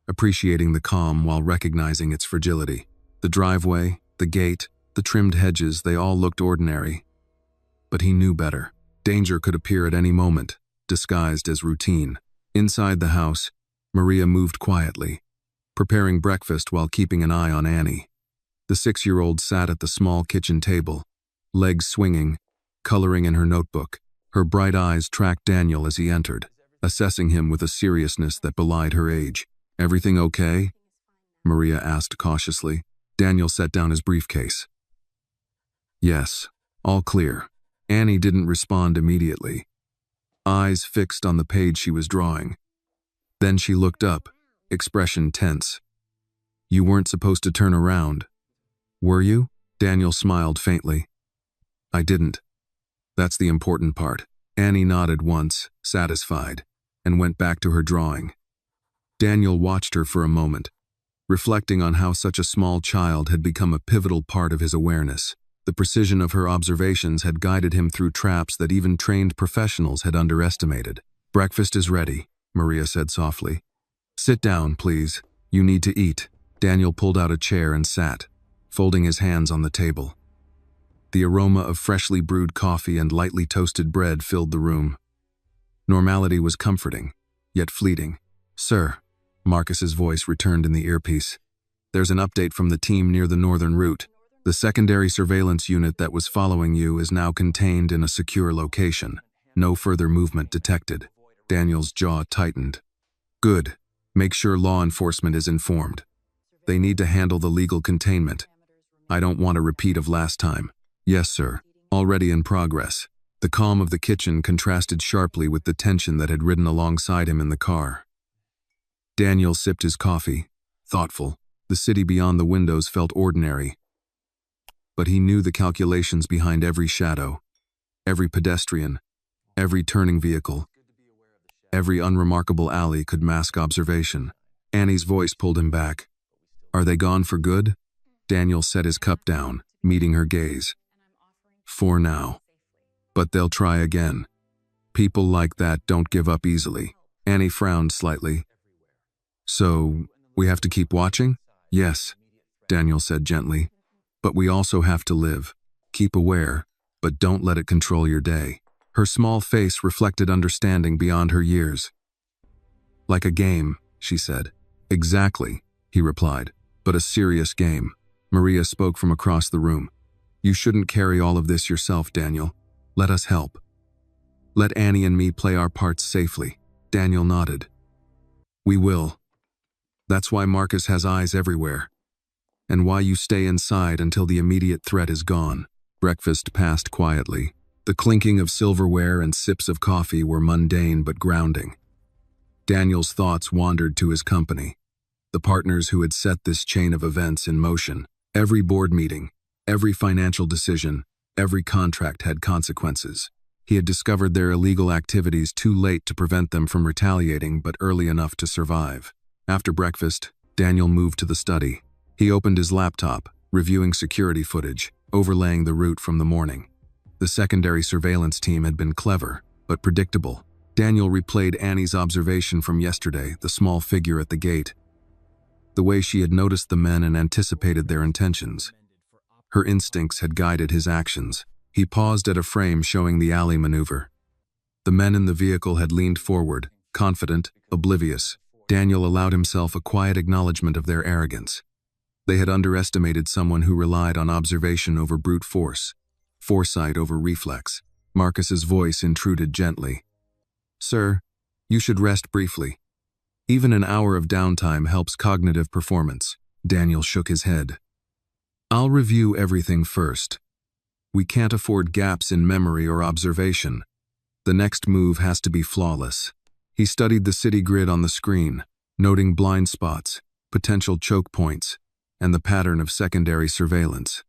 appreciating the calm while recognizing its fragility. The driveway, the gate, the trimmed hedges, they all looked ordinary. But he knew better. Danger could appear at any moment, disguised as routine. Inside the house, Maria moved quietly, preparing breakfast while keeping an eye on Annie. The 6-year-old sat at the small kitchen table, legs swinging, coloring in her notebook. Her bright eyes tracked Daniel as he entered, assessing him with a seriousness that belied her age. "Everything okay?" Maria asked cautiously. Daniel set down his briefcase. "Yes, all clear." Annie didn't respond immediately, eyes fixed on the page she was drawing. Then she looked up, expression tense. "You weren't supposed to turn around, were you?" Daniel smiled faintly. "I didn't. That's the important part." Annie nodded once, satisfied, and went back to her drawing. Daniel watched her for a moment, reflecting on how such a small child had become a pivotal part of his awareness. The precision of her observations had guided him through traps that even trained professionals had underestimated. "Breakfast is ready," Maria said softly. "Sit down, please. You need to eat." Daniel pulled out a chair and sat, folding his hands on the table. The aroma of freshly brewed coffee and lightly toasted bread filled the room. Normality was comforting, yet fleeting. "Sir," Marcus's voice returned in the earpiece. "There's an update from the team near the northern route. The secondary surveillance unit that was following you is now contained in a secure location. No further movement detected." Daniel's jaw tightened. "Good. Make sure law enforcement is informed. They need to handle the legal containment. I don't want a repeat of last time." "Yes, sir. Already in progress." The calm of the kitchen contrasted sharply with the tension that had ridden alongside him in the car. Daniel sipped his coffee, thoughtful. The city beyond the windows felt ordinary. But he knew the calculations behind every shadow, every pedestrian, every turning vehicle. Every unremarkable alley could mask observation. Annie's voice pulled him back. "Are they gone for good?" Daniel set his cup down, meeting her gaze. "For now. But they'll try again. People like that don't give up easily." Annie frowned slightly. "So, we have to keep watching?" "Yes," Daniel said gently. "But we also have to live. Keep aware, but don't let it control your day." Her small face reflected understanding beyond her years. "Like a game," she said. "Exactly," he replied, "but a serious game." Maria spoke from across the room. "You shouldn't carry all of this yourself, Daniel. Let us help. Let Annie and me play our parts safely." Daniel nodded. "We will. That's why Marcus has eyes everywhere, and why you stay inside until the immediate threat is gone." Breakfast passed quietly. The clinking of silverware and sips of coffee were mundane but grounding. Daniel's thoughts wandered to his company, the partners who had set this chain of events in motion. Every board meeting, every financial decision, every contract had consequences. He had discovered their illegal activities too late to prevent them from retaliating, but early enough to survive. After breakfast, Daniel moved to the study. He opened his laptop, reviewing security footage, overlaying the route from the morning. The secondary surveillance team had been clever, but predictable. Daniel replayed Annie's observation from yesterday, the small figure at the gate. The way she had noticed the men and anticipated their intentions. Her instincts had guided his actions. He paused at a frame showing the alley maneuver. The men in the vehicle had leaned forward, confident, oblivious. Daniel allowed himself a quiet acknowledgement of their arrogance. They had underestimated someone who relied on observation over brute force, foresight over reflex. Marcus's voice intruded gently. "Sir, you should rest briefly. Even an hour of downtime helps cognitive performance." Daniel shook his head. "I'll review everything first. We can't afford gaps in memory or observation. The next move has to be flawless." He studied the city grid on the screen, noting blind spots, potential choke points, and the pattern of secondary surveillance.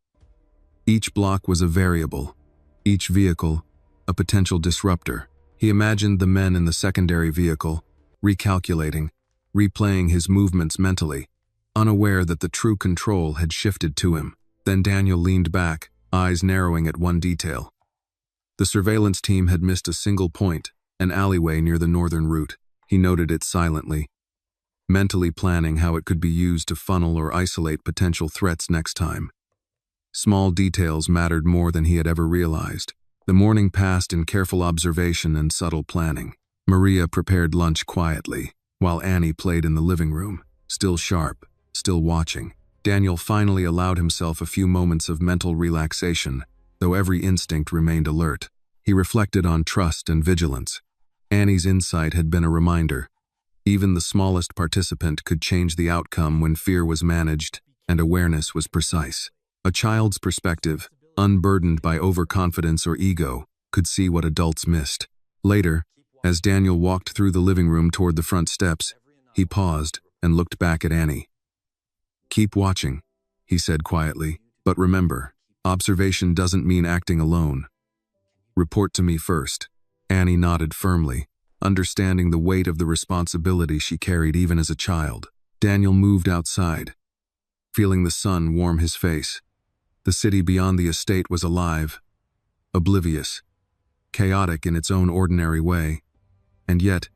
Each block was a variable, each vehicle a potential disruptor. He imagined the men in the secondary vehicle, recalculating, replaying his movements mentally, unaware that the true control had shifted to him. Then Daniel leaned back, eyes narrowing at one detail. The surveillance team had missed a single point, an alleyway near the northern route. He noted it silently, mentally planning how it could be used to funnel or isolate potential threats next time. Small details mattered more than he had ever realized. The morning passed in careful observation and subtle planning. Maria prepared lunch quietly, while Annie played in the living room, still sharp, still watching. Daniel finally allowed himself a few moments of mental relaxation, though every instinct remained alert. He reflected on trust and vigilance. Annie's insight had been a reminder. Even the smallest participant could change the outcome when fear was managed and awareness was precise. A child's perspective, unburdened by overconfidence or ego, could see what adults missed. Later, as Daniel walked through the living room toward the front steps, he paused and looked back at Annie. "Keep watching," he said quietly, "but remember, observation doesn't mean acting alone. Report to me first." Annie nodded firmly, understanding the weight of the responsibility she carried even as a child. Daniel moved outside, feeling the sun warm his face. The city beyond the estate was alive, oblivious, chaotic in its own ordinary way. And yet,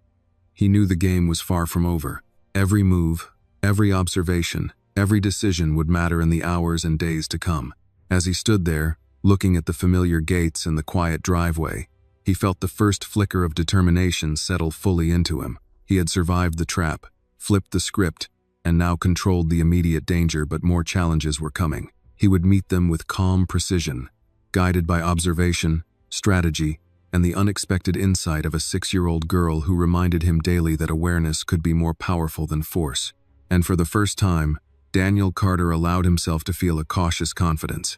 he knew the game was far from over. Every move, every observation, every decision would matter in the hours and days to come. As he stood there, looking at the familiar gates and the quiet driveway, he felt the first flicker of determination settle fully into him. He had survived the trap, flipped the script, and now controlled the immediate danger, but more challenges were coming. He would meet them with calm precision, guided by observation, strategy, and the unexpected insight of a 6-year-old girl who reminded him daily that awareness could be more powerful than force. And for the first time, Daniel Carter allowed himself to feel a cautious confidence.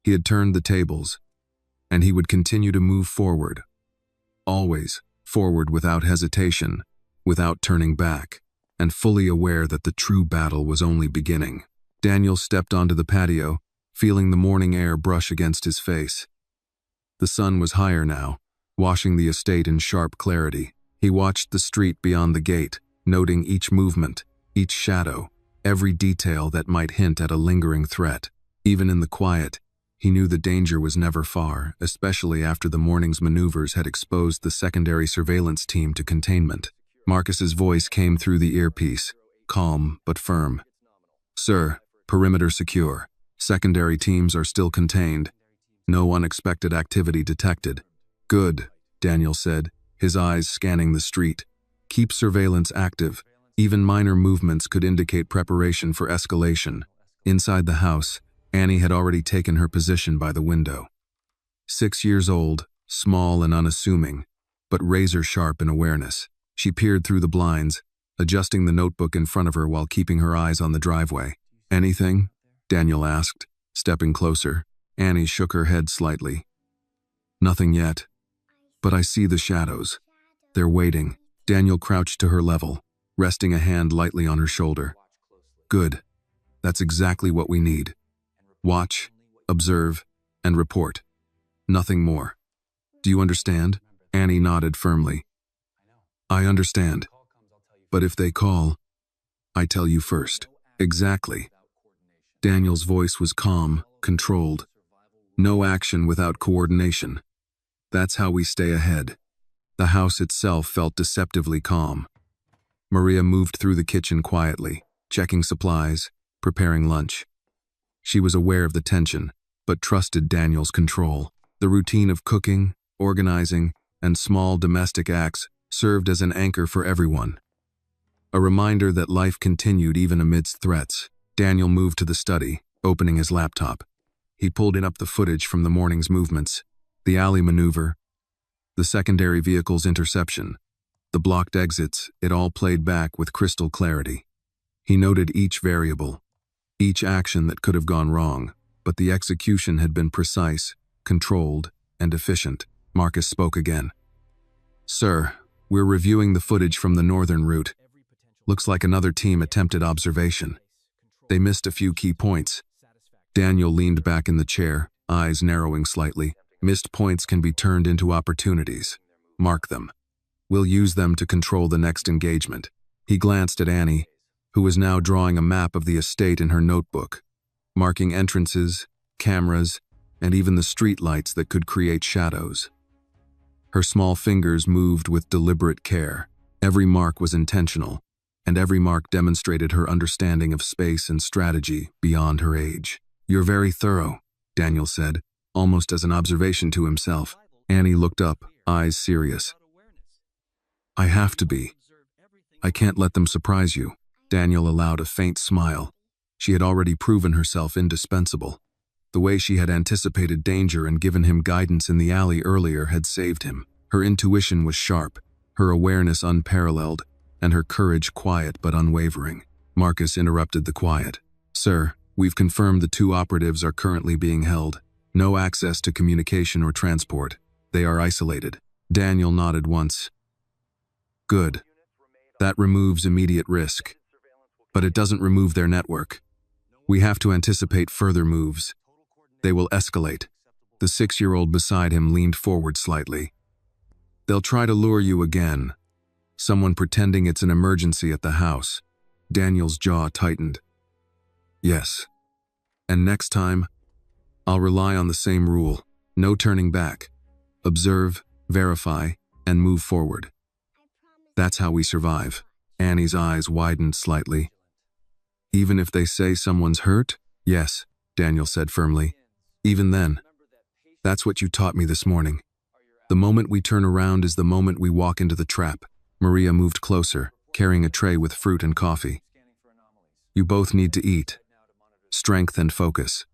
He had turned the tables, and he would continue to move forward. Always forward without hesitation, without turning back, and fully aware that the true battle was only beginning. Daniel stepped onto the patio, feeling the morning air brush against his face. The sun was higher now, washing the estate in sharp clarity. He watched the street beyond the gate, noting each movement, each shadow, every detail that might hint at a lingering threat. Even in the quiet, he knew the danger was never far, especially after the morning's maneuvers had exposed the secondary surveillance team to containment. Marcus's voice came through the earpiece, calm but firm. "Sir, perimeter secure. Secondary teams are still contained. No unexpected activity detected." "Good," Daniel said, his eyes scanning the street. "Keep surveillance active. Even minor movements could indicate preparation for escalation." Inside the house, Annie had already taken her position by the window. 6 years old, small and unassuming, but razor-sharp in awareness. She peered through the blinds, adjusting the notebook in front of her while keeping her eyes on the driveway. "Anything?" Daniel asked, stepping closer. Annie shook her head slightly. "Nothing yet, but I see the shadows. They're waiting." Daniel crouched to her level, resting a hand lightly on her shoulder. "Good. That's exactly what we need. Watch, observe, and report. Nothing more. Do you understand?" Annie nodded firmly. "I understand. But if they call, I tell you first." "Exactly." Daniel's voice was calm, controlled. "No action without coordination. That's how we stay ahead." The house itself felt deceptively calm. Maria moved through the kitchen quietly, checking supplies, preparing lunch. She was aware of the tension, but trusted Daniel's control. The routine of cooking, organizing, and small domestic acts served as an anchor for everyone. A reminder that life continued even amidst threats. Daniel moved to the study, opening his laptop. He pulled in up the footage from the morning's movements, the alley maneuver, the secondary vehicle's interception, the blocked exits. It all played back with crystal clarity. He noted each variable, each action that could have gone wrong, but the execution had been precise, controlled, and efficient. Marcus spoke again. "Sir, we're reviewing the footage from the northern route. Looks like another team attempted observation. They missed a few key points." Daniel leaned back in the chair, eyes narrowing slightly. "Missed points can be turned into opportunities. Mark them. We'll use them to control the next engagement." He glanced at Annie, who was now drawing a map of the estate in her notebook, marking entrances, cameras, and even the street lights that could create shadows. Her small fingers moved with deliberate care. Every mark was intentional, and every mark demonstrated her understanding of space and strategy beyond her age. "You're very thorough," Daniel said, almost as an observation to himself. Annie looked up, eyes serious. "I have to be. I can't let them surprise you." Daniel allowed a faint smile. She had already proven herself indispensable. The way she had anticipated danger and given him guidance in the alley earlier had saved him. Her intuition was sharp, her awareness unparalleled, and her courage quiet but unwavering. Marcus interrupted the quiet. "Sir, we've confirmed the two operatives are currently being held. No access to communication or transport. They are isolated." Daniel nodded once. "Good. That removes immediate risk. But it doesn't remove their network. We have to anticipate further moves. They will escalate." The 6-year-old beside him leaned forward slightly. "They'll try to lure you again. Someone pretending it's an emergency at the house." Daniel's jaw tightened. "Yes. And next time, I'll rely on the same rule. No turning back. Observe, verify, and move forward. That's how we survive." Annie's eyes widened slightly. "Even if they say someone's hurt?" "Yes," Daniel said firmly. "Even then. That's what you taught me this morning. The moment we turn around is the moment we walk into the trap." Maria moved closer, carrying a tray with fruit and coffee. "You both need to eat. Strength and focus,"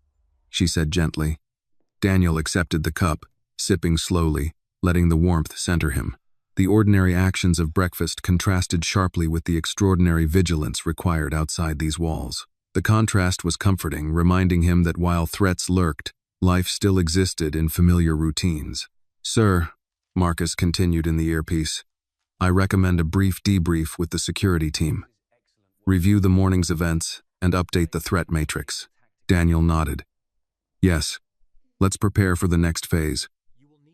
she said gently. Daniel accepted the cup, sipping slowly, letting the warmth center him. The ordinary actions of breakfast contrasted sharply with the extraordinary vigilance required outside these walls. The contrast was comforting, reminding him that while threats lurked, life still existed in familiar routines. "Sir," Marcus continued in the earpiece, "I recommend a brief debrief with the security team. Review the morning's events and update the threat matrix." Daniel nodded. "Yes, let's prepare for the next phase.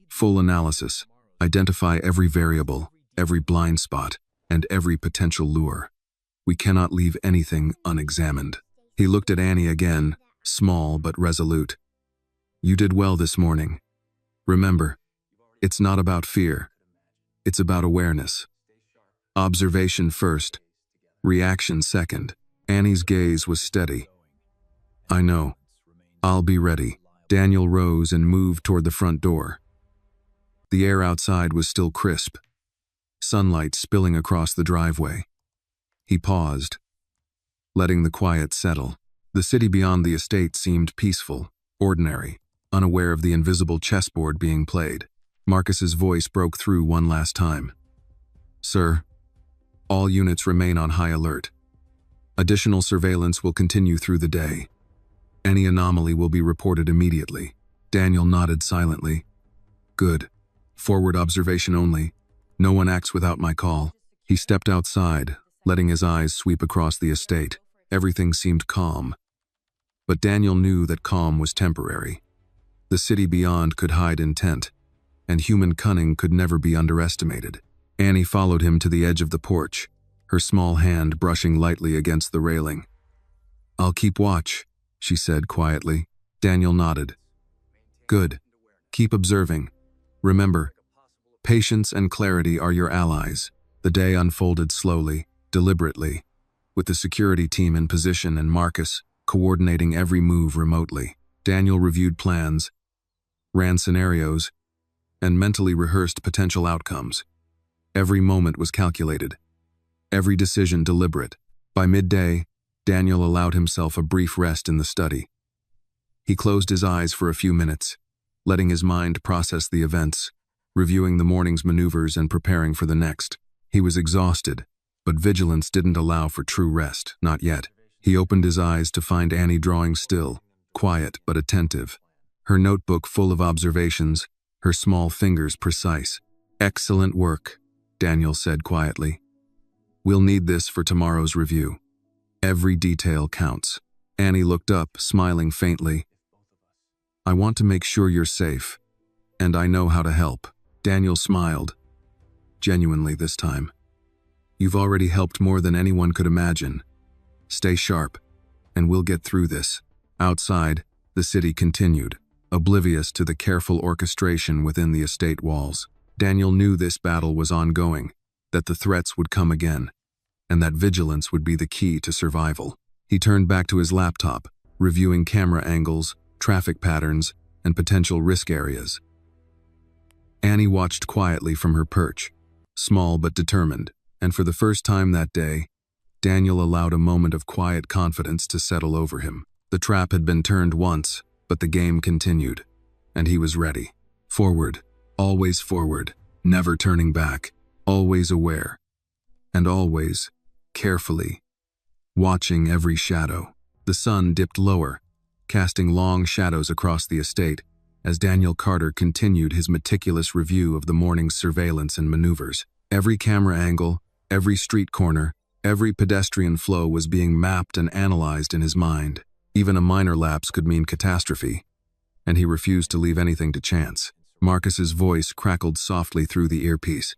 Full analysis. Identify every variable, every blind spot, and every potential lure. We cannot leave anything unexamined." He looked at Annie again, small but resolute. "You did well this morning. Remember, it's not about fear. It's about awareness. Observation first, reaction second." Annie's gaze was steady. "I know. I'll be ready." Daniel rose and moved toward the front door. The air outside was still crisp, sunlight spilling across the driveway. He paused, letting the quiet settle. The city beyond the estate seemed peaceful, ordinary, unaware of the invisible chessboard being played. Marcus's voice broke through one last time. "Sir, all units remain on high alert. Additional surveillance will continue through the day. Any anomaly will be reported immediately." Daniel nodded silently. "Good. Forward observation only. No one acts without my call." He stepped outside, letting his eyes sweep across the estate. Everything seemed calm. But Daniel knew that calm was temporary. The city beyond could hide intent, and human cunning could never be underestimated. Annie followed him to the edge of the porch, her small hand brushing lightly against the railing. "I'll keep watch," she said quietly. Daniel nodded. "Good. Keep observing. Remember, patience and clarity are your allies." The day unfolded slowly, deliberately, with the security team in position and Marcus coordinating every move remotely. Daniel reviewed plans, ran scenarios, and mentally rehearsed potential outcomes. Every moment was calculated, every decision deliberate. By midday, Daniel allowed himself a brief rest in the study. He closed his eyes for a few minutes, letting his mind process the events, reviewing the morning's maneuvers and preparing for the next. He was exhausted, but vigilance didn't allow for true rest, not yet. He opened his eyes to find Annie drawing still, quiet but attentive, her notebook full of observations, her small fingers precise. "Excellent work," Daniel said quietly. "We'll need this for tomorrow's review. Every detail counts." Annie looked up, smiling faintly. "I want to make sure you're safe, and I know how to help." Daniel smiled, genuinely this time. "You've already helped more than anyone could imagine. Stay sharp, and we'll get through this." Outside, the city continued, oblivious to the careful orchestration within the estate walls. Daniel knew this battle was ongoing, that the threats would come again, and that vigilance would be the key to survival. He turned back to his laptop, reviewing camera angles, traffic patterns, and potential risk areas. Annie watched quietly from her perch, small but determined, and for the first time that day, Daniel allowed a moment of quiet confidence to settle over him. The trap had been turned once, but the game continued, and he was ready. Forward, always forward, never turning back, always aware, and always, carefully, watching every shadow. The sun dipped lower, casting long shadows across the estate, as Daniel Carter continued his meticulous review of the morning's surveillance and maneuvers. Every camera angle, every street corner, every pedestrian flow was being mapped and analyzed in his mind. Even a minor lapse could mean catastrophe, and he refused to leave anything to chance. Marcus's voice crackled softly through the earpiece.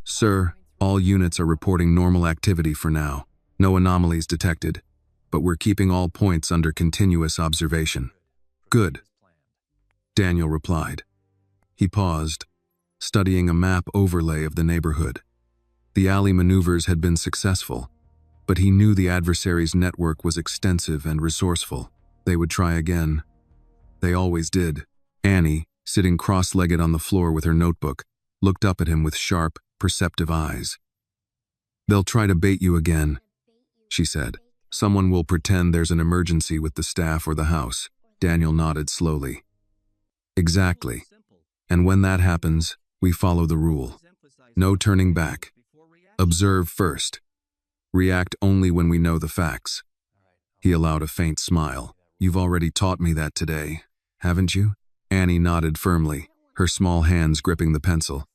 "Sir, all units are reporting normal activity for now. No anomalies detected, but we're keeping all points under continuous observation." "Good," Daniel replied. He paused, studying a map overlay of the neighborhood. The alley maneuvers had been successful, but he knew the adversary's network was extensive and resourceful. They would try again. They always did. Annie, sitting cross-legged on the floor with her notebook, looked up at him with sharp, perceptive eyes. "They'll try to bait you again," she said. "Someone will pretend there's an emergency with the staff or the house." Daniel nodded slowly. "Exactly. And when that happens, we follow the rule. No turning back. Observe first. React only when we know the facts." He allowed a faint smile. "You've already taught me that today, haven't you?" Annie nodded firmly, her small hands gripping the pencil.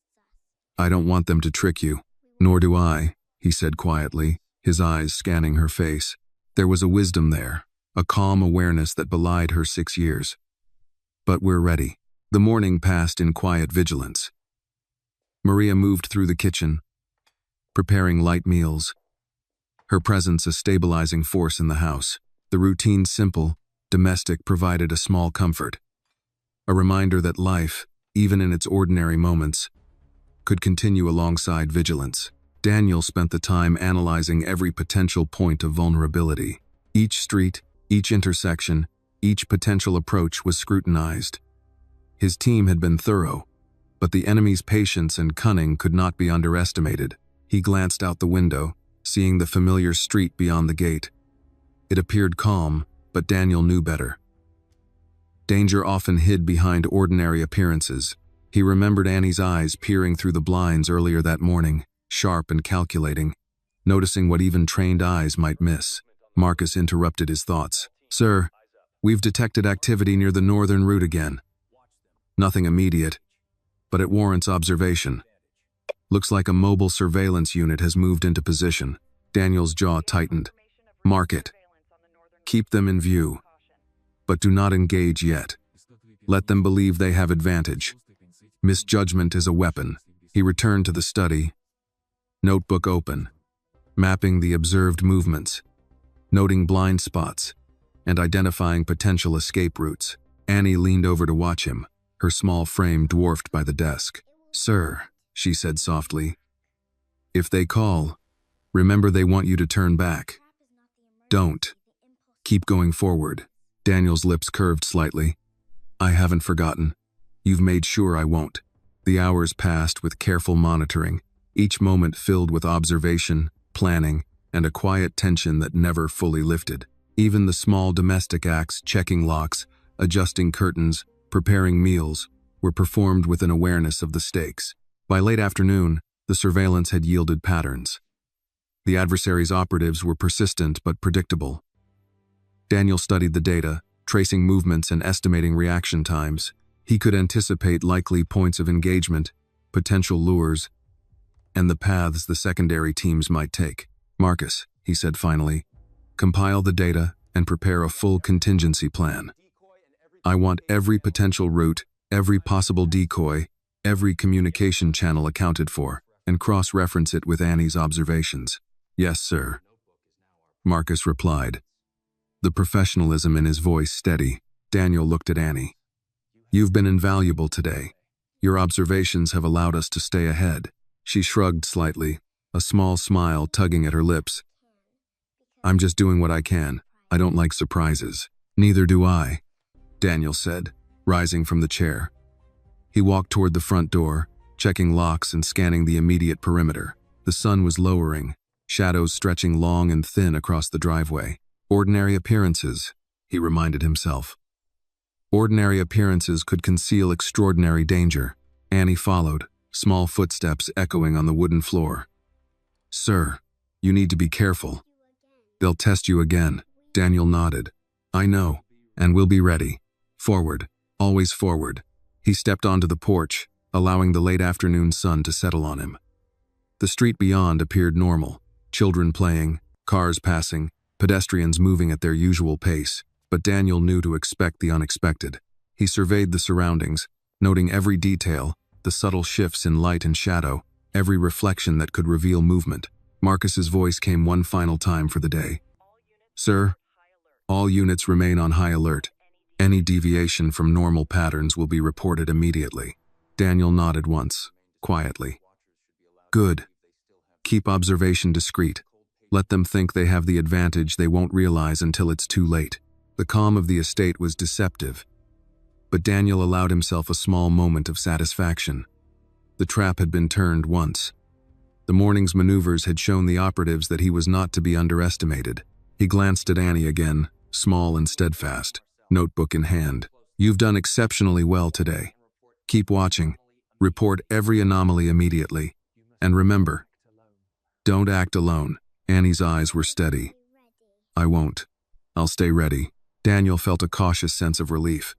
"I don't want them to trick you." "Nor do I," he said quietly, his eyes scanning her face. There was a wisdom there, a calm awareness that belied her 6 years. "But we're ready." The morning passed in quiet vigilance. Maria moved through the kitchen, preparing light meals, her presence a stabilizing force in the house. The routine, simple, domestic, provided a small comfort, a reminder that life, even in its ordinary moments, could continue alongside vigilance. Daniel spent the time analyzing every potential point of vulnerability. Each street, each intersection, each potential approach was scrutinized. His team had been thorough, but the enemy's patience and cunning could not be underestimated. He glanced out the window, seeing the familiar street beyond the gate. It appeared calm, but Daniel knew better. Danger often hid behind ordinary appearances. He remembered Annie's eyes peering through the blinds earlier that morning, sharp and calculating, noticing what even trained eyes might miss. Marcus interrupted his thoughts. "Sir, we've detected activity near the northern route again. Nothing immediate, but it warrants observation. Looks like a mobile surveillance unit has moved into position." Daniel's jaw tightened. "Mark it. Keep them in view, but do not engage yet. Let them believe they have advantage. Misjudgment is a weapon." He returned to the study, notebook open, mapping the observed movements, noting blind spots, and identifying potential escape routes. Annie leaned over to watch him, her small frame dwarfed by the desk. "Sir," she said softly, "if they call, remember they want you to turn back. Don't. Keep going forward." Daniel's lips curved slightly. "I haven't forgotten. You've made sure I won't." The hours passed with careful monitoring, each moment filled with observation, planning, and a quiet tension that never fully lifted. Even the small domestic acts, checking locks, adjusting curtains, preparing meals, were performed with an awareness of the stakes. By late afternoon, the surveillance had yielded patterns. The adversary's operatives were persistent but predictable. Daniel studied the data, tracing movements and estimating reaction times. He could anticipate likely points of engagement, potential lures, and the paths the secondary teams might take. "Marcus," he said finally, "compile the data and prepare a full contingency plan. I want every potential route, every possible decoy, every communication channel accounted for, and cross-reference it with Annie's observations." "Yes, sir," Marcus replied, the professionalism in his voice steady. Daniel looked at Annie. "You've been invaluable today. Your observations have allowed us to stay ahead." She shrugged slightly, a small smile tugging at her lips. "I'm just doing what I can. I don't like surprises." "Neither do I," Daniel said, rising from the chair. He walked toward the front door, checking locks and scanning the immediate perimeter. The sun was lowering, shadows stretching long and thin across the driveway. "Ordinary appearances," he reminded himself. Ordinary appearances could conceal extraordinary danger. Annie followed, small footsteps echoing on the wooden floor. "Sir, you need to be careful. They'll test you again." Daniel nodded. "I know, and we'll be ready. Forward, always forward." He stepped onto the porch, allowing the late afternoon sun to settle on him. The street beyond appeared normal. Children playing, cars passing, pedestrians moving at their usual pace, but Daniel knew to expect the unexpected. He surveyed the surroundings, noting every detail, the subtle shifts in light and shadow, every reflection that could reveal movement. Marcus's voice came one final time for the day. "Sir, all units remain on high alert. Any deviation from normal patterns will be reported immediately." Daniel nodded once, quietly. "Good. Keep observation discreet. Let them think they have the advantage they won't realize until it's too late." The calm of the estate was deceptive, but Daniel allowed himself a small moment of satisfaction. The trap had been turned once. The morning's maneuvers had shown the operatives that he was not to be underestimated. He glanced at Annie again, small and steadfast, notebook in hand. "You've done exceptionally well today. Keep watching. Report every anomaly immediately. And remember, don't act alone." Annie's eyes were steady. "I won't. I'll stay ready." Daniel felt a cautious sense of relief.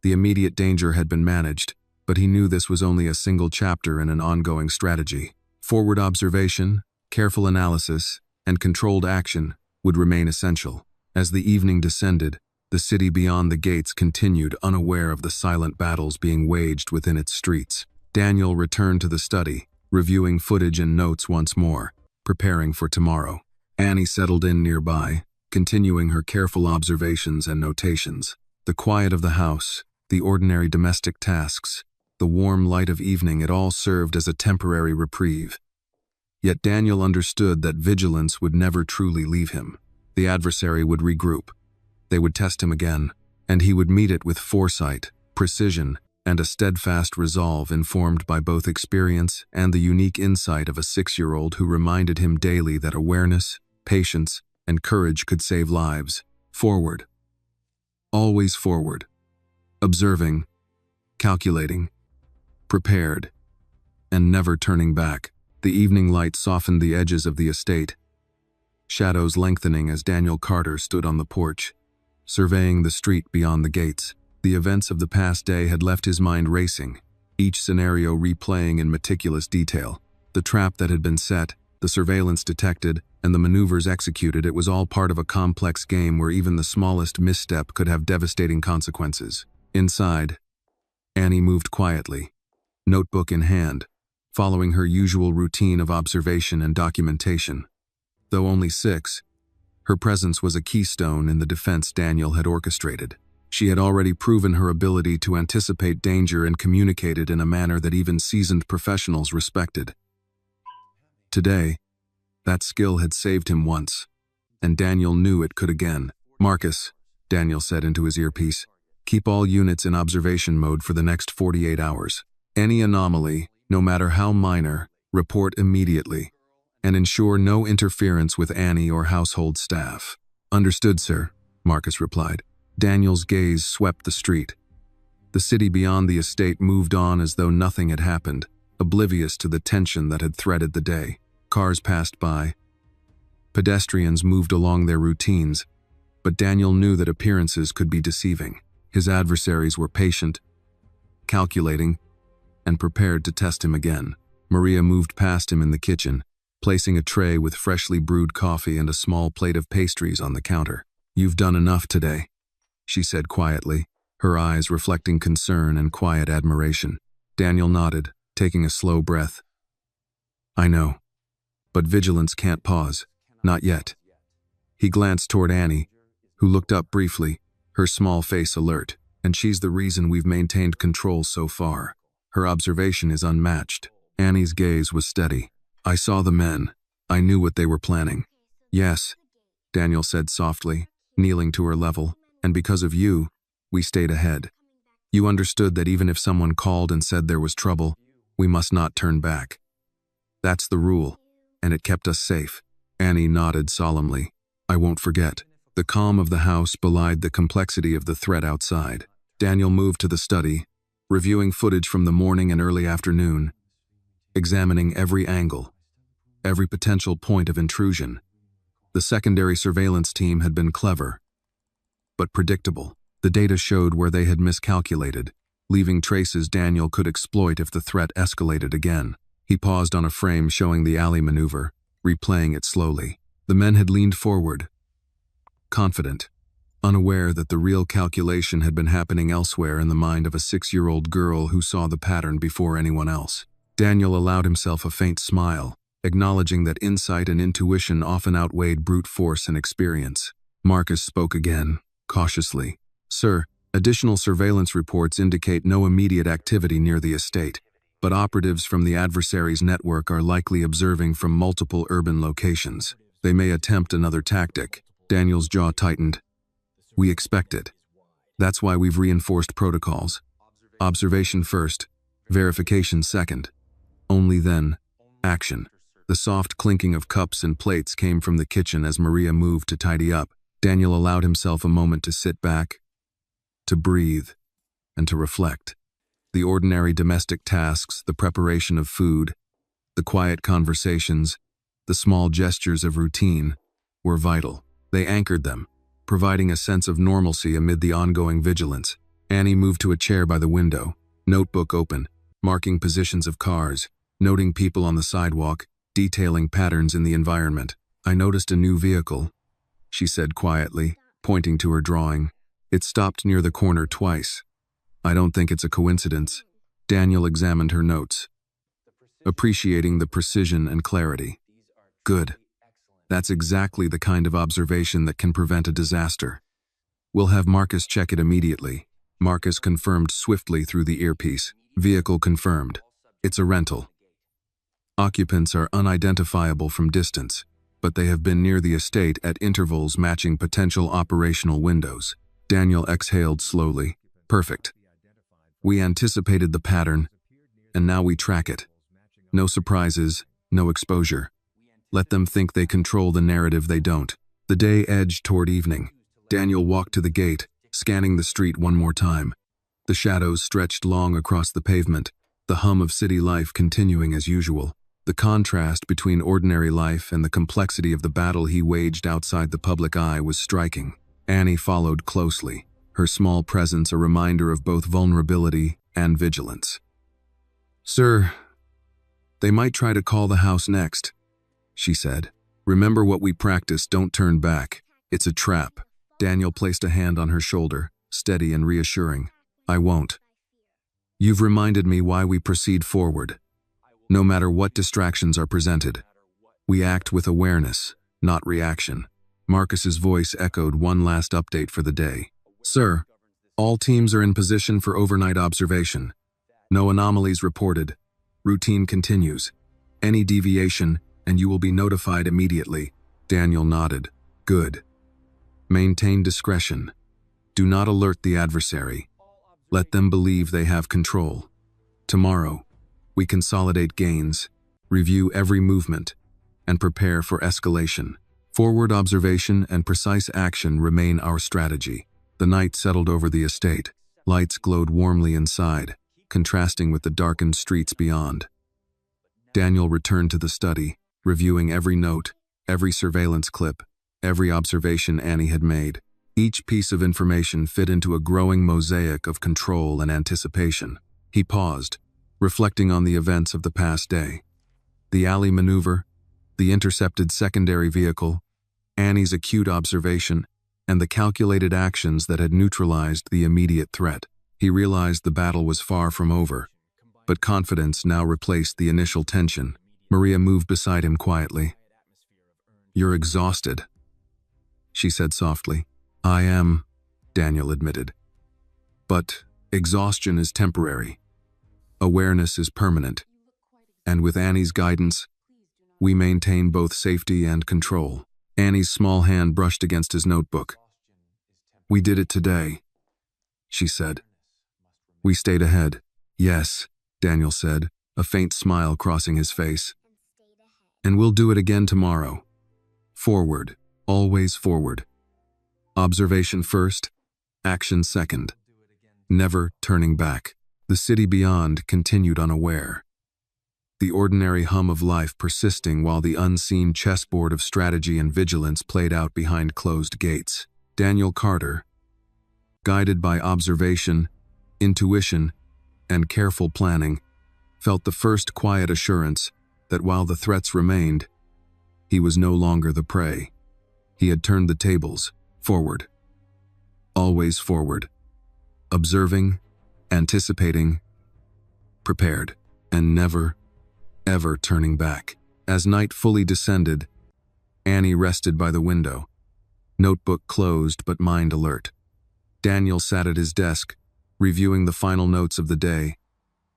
The immediate danger had been managed, but he knew this was only a single chapter in an ongoing strategy. Forward observation, careful analysis, and controlled action would remain essential. As the evening descended, the city beyond the gates continued unaware of the silent battles being waged within its streets. Daniel returned to the study, reviewing footage and notes once more, preparing for tomorrow. Annie settled in nearby, continuing her careful observations and notations. The quiet of the house, the ordinary domestic tasks, the warm light of evening, it all served as a temporary reprieve. Yet Daniel understood that vigilance would never truly leave him. The adversary would regroup. They would test him again, and he would meet it with foresight, precision, and a steadfast resolve informed by both experience and the unique insight of a 6-year-old who reminded him daily that awareness, patience, and courage could save lives. Forward. Always forward. Observing, calculating, prepared, and never turning back. The evening light softened the edges of the estate, shadows lengthening as Daniel Carter stood on the porch, surveying the street beyond the gates. The events of the past day had left his mind racing, each scenario replaying in meticulous detail. The trap that had been set, the surveillance detected, and the maneuvers executed, it was all part of a complex game where even the smallest misstep could have devastating consequences. Inside, Annie moved quietly, notebook in hand, following her usual routine of observation and documentation. Though only 6, her presence was a keystone in the defense Daniel had orchestrated. She had already proven her ability to anticipate danger and communicate it in a manner that even seasoned professionals respected. Today, that skill had saved him once, and Daniel knew it could again. "Marcus," Daniel said into his earpiece, "keep all units in observation mode for the next 48 hours. Any anomaly, no matter how minor, report immediately. and ensure no interference with Annie or household staff. Understood, sir, Marcus replied. Daniel's gaze swept the street. The city beyond the estate moved on as though nothing had happened, oblivious to the tension that had threaded the day. Cars passed by. Pedestrians moved along their routines, but Daniel knew that appearances could be deceiving. His adversaries were patient, calculating, and prepared to test him again. Maria moved past him in the kitchen, placing a tray with freshly brewed coffee and a small plate of pastries on the counter. "You've done enough today," she said quietly, her eyes reflecting concern and quiet admiration. Daniel nodded, taking a slow breath. "I know, but vigilance can't pause. Not yet." He glanced toward Annie, who looked up briefly, her small face alert. "And she's the reason we've maintained control so far. Her observation is unmatched." Annie's gaze was steady. "I saw the men. I knew what they were planning." "Yes," Daniel said softly, kneeling to her level. "And because of you, we stayed ahead. You understood that even if someone called and said there was trouble, we must not turn back. That's the rule, and it kept us safe." Annie nodded solemnly. "I won't forget." The calm of the house belied the complexity of the threat outside. Daniel moved to the study, reviewing footage from the morning and early afternoon, examining every angle, every potential point of intrusion. The secondary surveillance team had been clever, but predictable. The data showed where they had miscalculated, leaving traces Daniel could exploit if the threat escalated again. He paused on a frame showing the alley maneuver, replaying it slowly. The men had leaned forward, confident, unaware that the real calculation had been happening elsewhere in the mind of a 6-year-old girl who saw the pattern before anyone else. Daniel allowed himself a faint smile, acknowledging that insight and intuition often outweighed brute force and experience. Marcus spoke again, cautiously. "Sir, additional surveillance reports indicate no immediate activity near the estate, but operatives from the adversary's network are likely observing from multiple urban locations. They may attempt another tactic." Daniel's jaw tightened. "We expect it. That's why we've reinforced protocols. Observation first, verification second. Only then, action." The soft clinking of cups and plates came from the kitchen as Maria moved to tidy up. Daniel allowed himself a moment to sit back, to breathe, and to reflect. The ordinary domestic tasks, the preparation of food, the quiet conversations, the small gestures of routine, were vital. They anchored them, providing a sense of normalcy amid the ongoing vigilance. Annie moved to a chair by the window, notebook open, marking positions of cars, noting people on the sidewalk, detailing patterns in the environment. "I noticed a new vehicle," she said quietly, pointing to her drawing. "It stopped near the corner twice. I don't think it's a coincidence." Daniel examined her notes, appreciating the precision and clarity. "Good. That's exactly the kind of observation that can prevent a disaster. We'll have Marcus check it immediately." Marcus confirmed swiftly through the earpiece. "Vehicle confirmed. It's a rental. Occupants are unidentifiable from distance, but they have been near the estate at intervals matching potential operational windows." Daniel exhaled slowly. "Perfect. We anticipated the pattern, and now we track it. No surprises, no exposure. Let them think they control the narrative they don't." The day edged toward evening. Daniel walked to the gate, scanning the street one more time. The shadows stretched long across the pavement, the hum of city life continuing as usual. The contrast between ordinary life and the complexity of the battle he waged outside the public eye was striking. Annie followed closely, her small presence a reminder of both vulnerability and vigilance. "Sir, they might try to call the house next," she said. "Remember what we practiced, don't turn back. It's a trap." Daniel placed a hand on her shoulder, steady and reassuring. "I won't. You've reminded me why we proceed forward. No matter what distractions are presented, we act with awareness, not reaction." Marcus's voice echoed one last update for the day. "Sir, all teams are in position for overnight observation. No anomalies reported. Routine continues. Any deviation, and you will be notified immediately." Daniel nodded. "Good. Maintain discretion. Do not alert the adversary. Let them believe they have control. Tomorrow, we consolidate gains, review every movement, and prepare for escalation. Forward observation and precise action remain our strategy. The night settled over the estate. Lights glowed warmly inside, contrasting with the darkened streets beyond. Daniel returned to the study, reviewing every note, every surveillance clip, every observation Annie had made. Each piece of information fit into a growing mosaic of control and anticipation. He paused, reflecting on the events of the past day. The alley maneuver, the intercepted secondary vehicle, Annie's acute observation, and the calculated actions that had neutralized the immediate threat. He realized the battle was far from over, but confidence now replaced the initial tension. Maria moved beside him quietly. "You're exhausted," she said softly. "I am," Daniel admitted. "But exhaustion is temporary. Awareness is permanent. And with Annie's guidance, we maintain both safety and control." Annie's small hand brushed against his notebook. "We did it today," she said. "We stayed ahead." "Yes," Daniel said, a faint smile crossing his face. "And we'll do it again tomorrow. Forward, always forward. Observation first, action second. Never turning back." The city beyond continued unaware, the ordinary hum of life persisting while the unseen chessboard of strategy and vigilance played out behind closed gates. Daniel Carter, guided by observation, intuition, and careful planning, felt the first quiet assurance that while the threats remained, he was no longer the prey. He had turned the tables, forward. Always forward. Observing, anticipating, prepared, and never, ever turning back. As night fully descended, Annie rested by the window, notebook closed but mind alert. Daniel sat at his desk, reviewing the final notes of the day,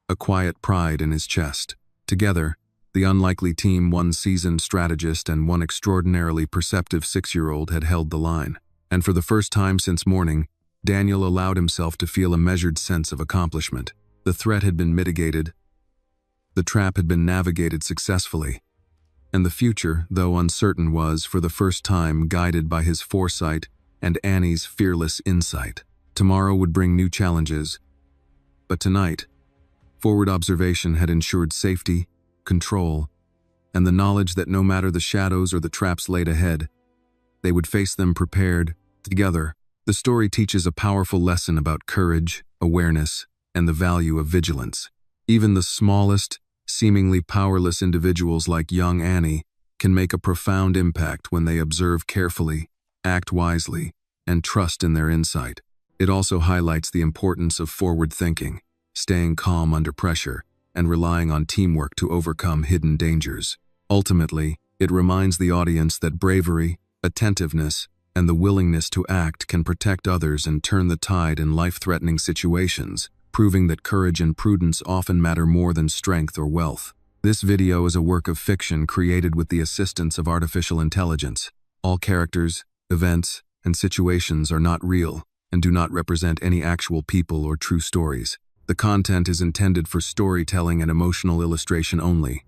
a quiet pride in his chest. Together, the unlikely team, one seasoned strategist and one extraordinarily perceptive 6-year-old, had held the line. And for the first time since morning, Daniel allowed himself to feel a measured sense of accomplishment. The threat had been mitigated, the trap had been navigated successfully, and the future, though uncertain, was, for the first time, guided by his foresight and Annie's fearless insight. Tomorrow would bring new challenges, but tonight, forward observation had ensured safety, control, and the knowledge that no matter the shadows or the traps laid ahead, they would face them prepared, together. The story teaches a powerful lesson about courage, awareness, and the value of vigilance. Even the smallest, seemingly powerless individuals like young Annie can make a profound impact when they observe carefully, act wisely, and trust in their insight. It also highlights the importance of forward thinking, staying calm under pressure, and relying on teamwork to overcome hidden dangers. Ultimately, it reminds the audience that bravery, attentiveness, and the willingness to act can protect others and turn the tide in life-threatening situations, proving that courage and prudence often matter more than strength or wealth. This video is a work of fiction created with the assistance of artificial intelligence. All characters, events, and situations are not real and do not represent any actual people or true stories. The content is intended for storytelling and emotional illustration only,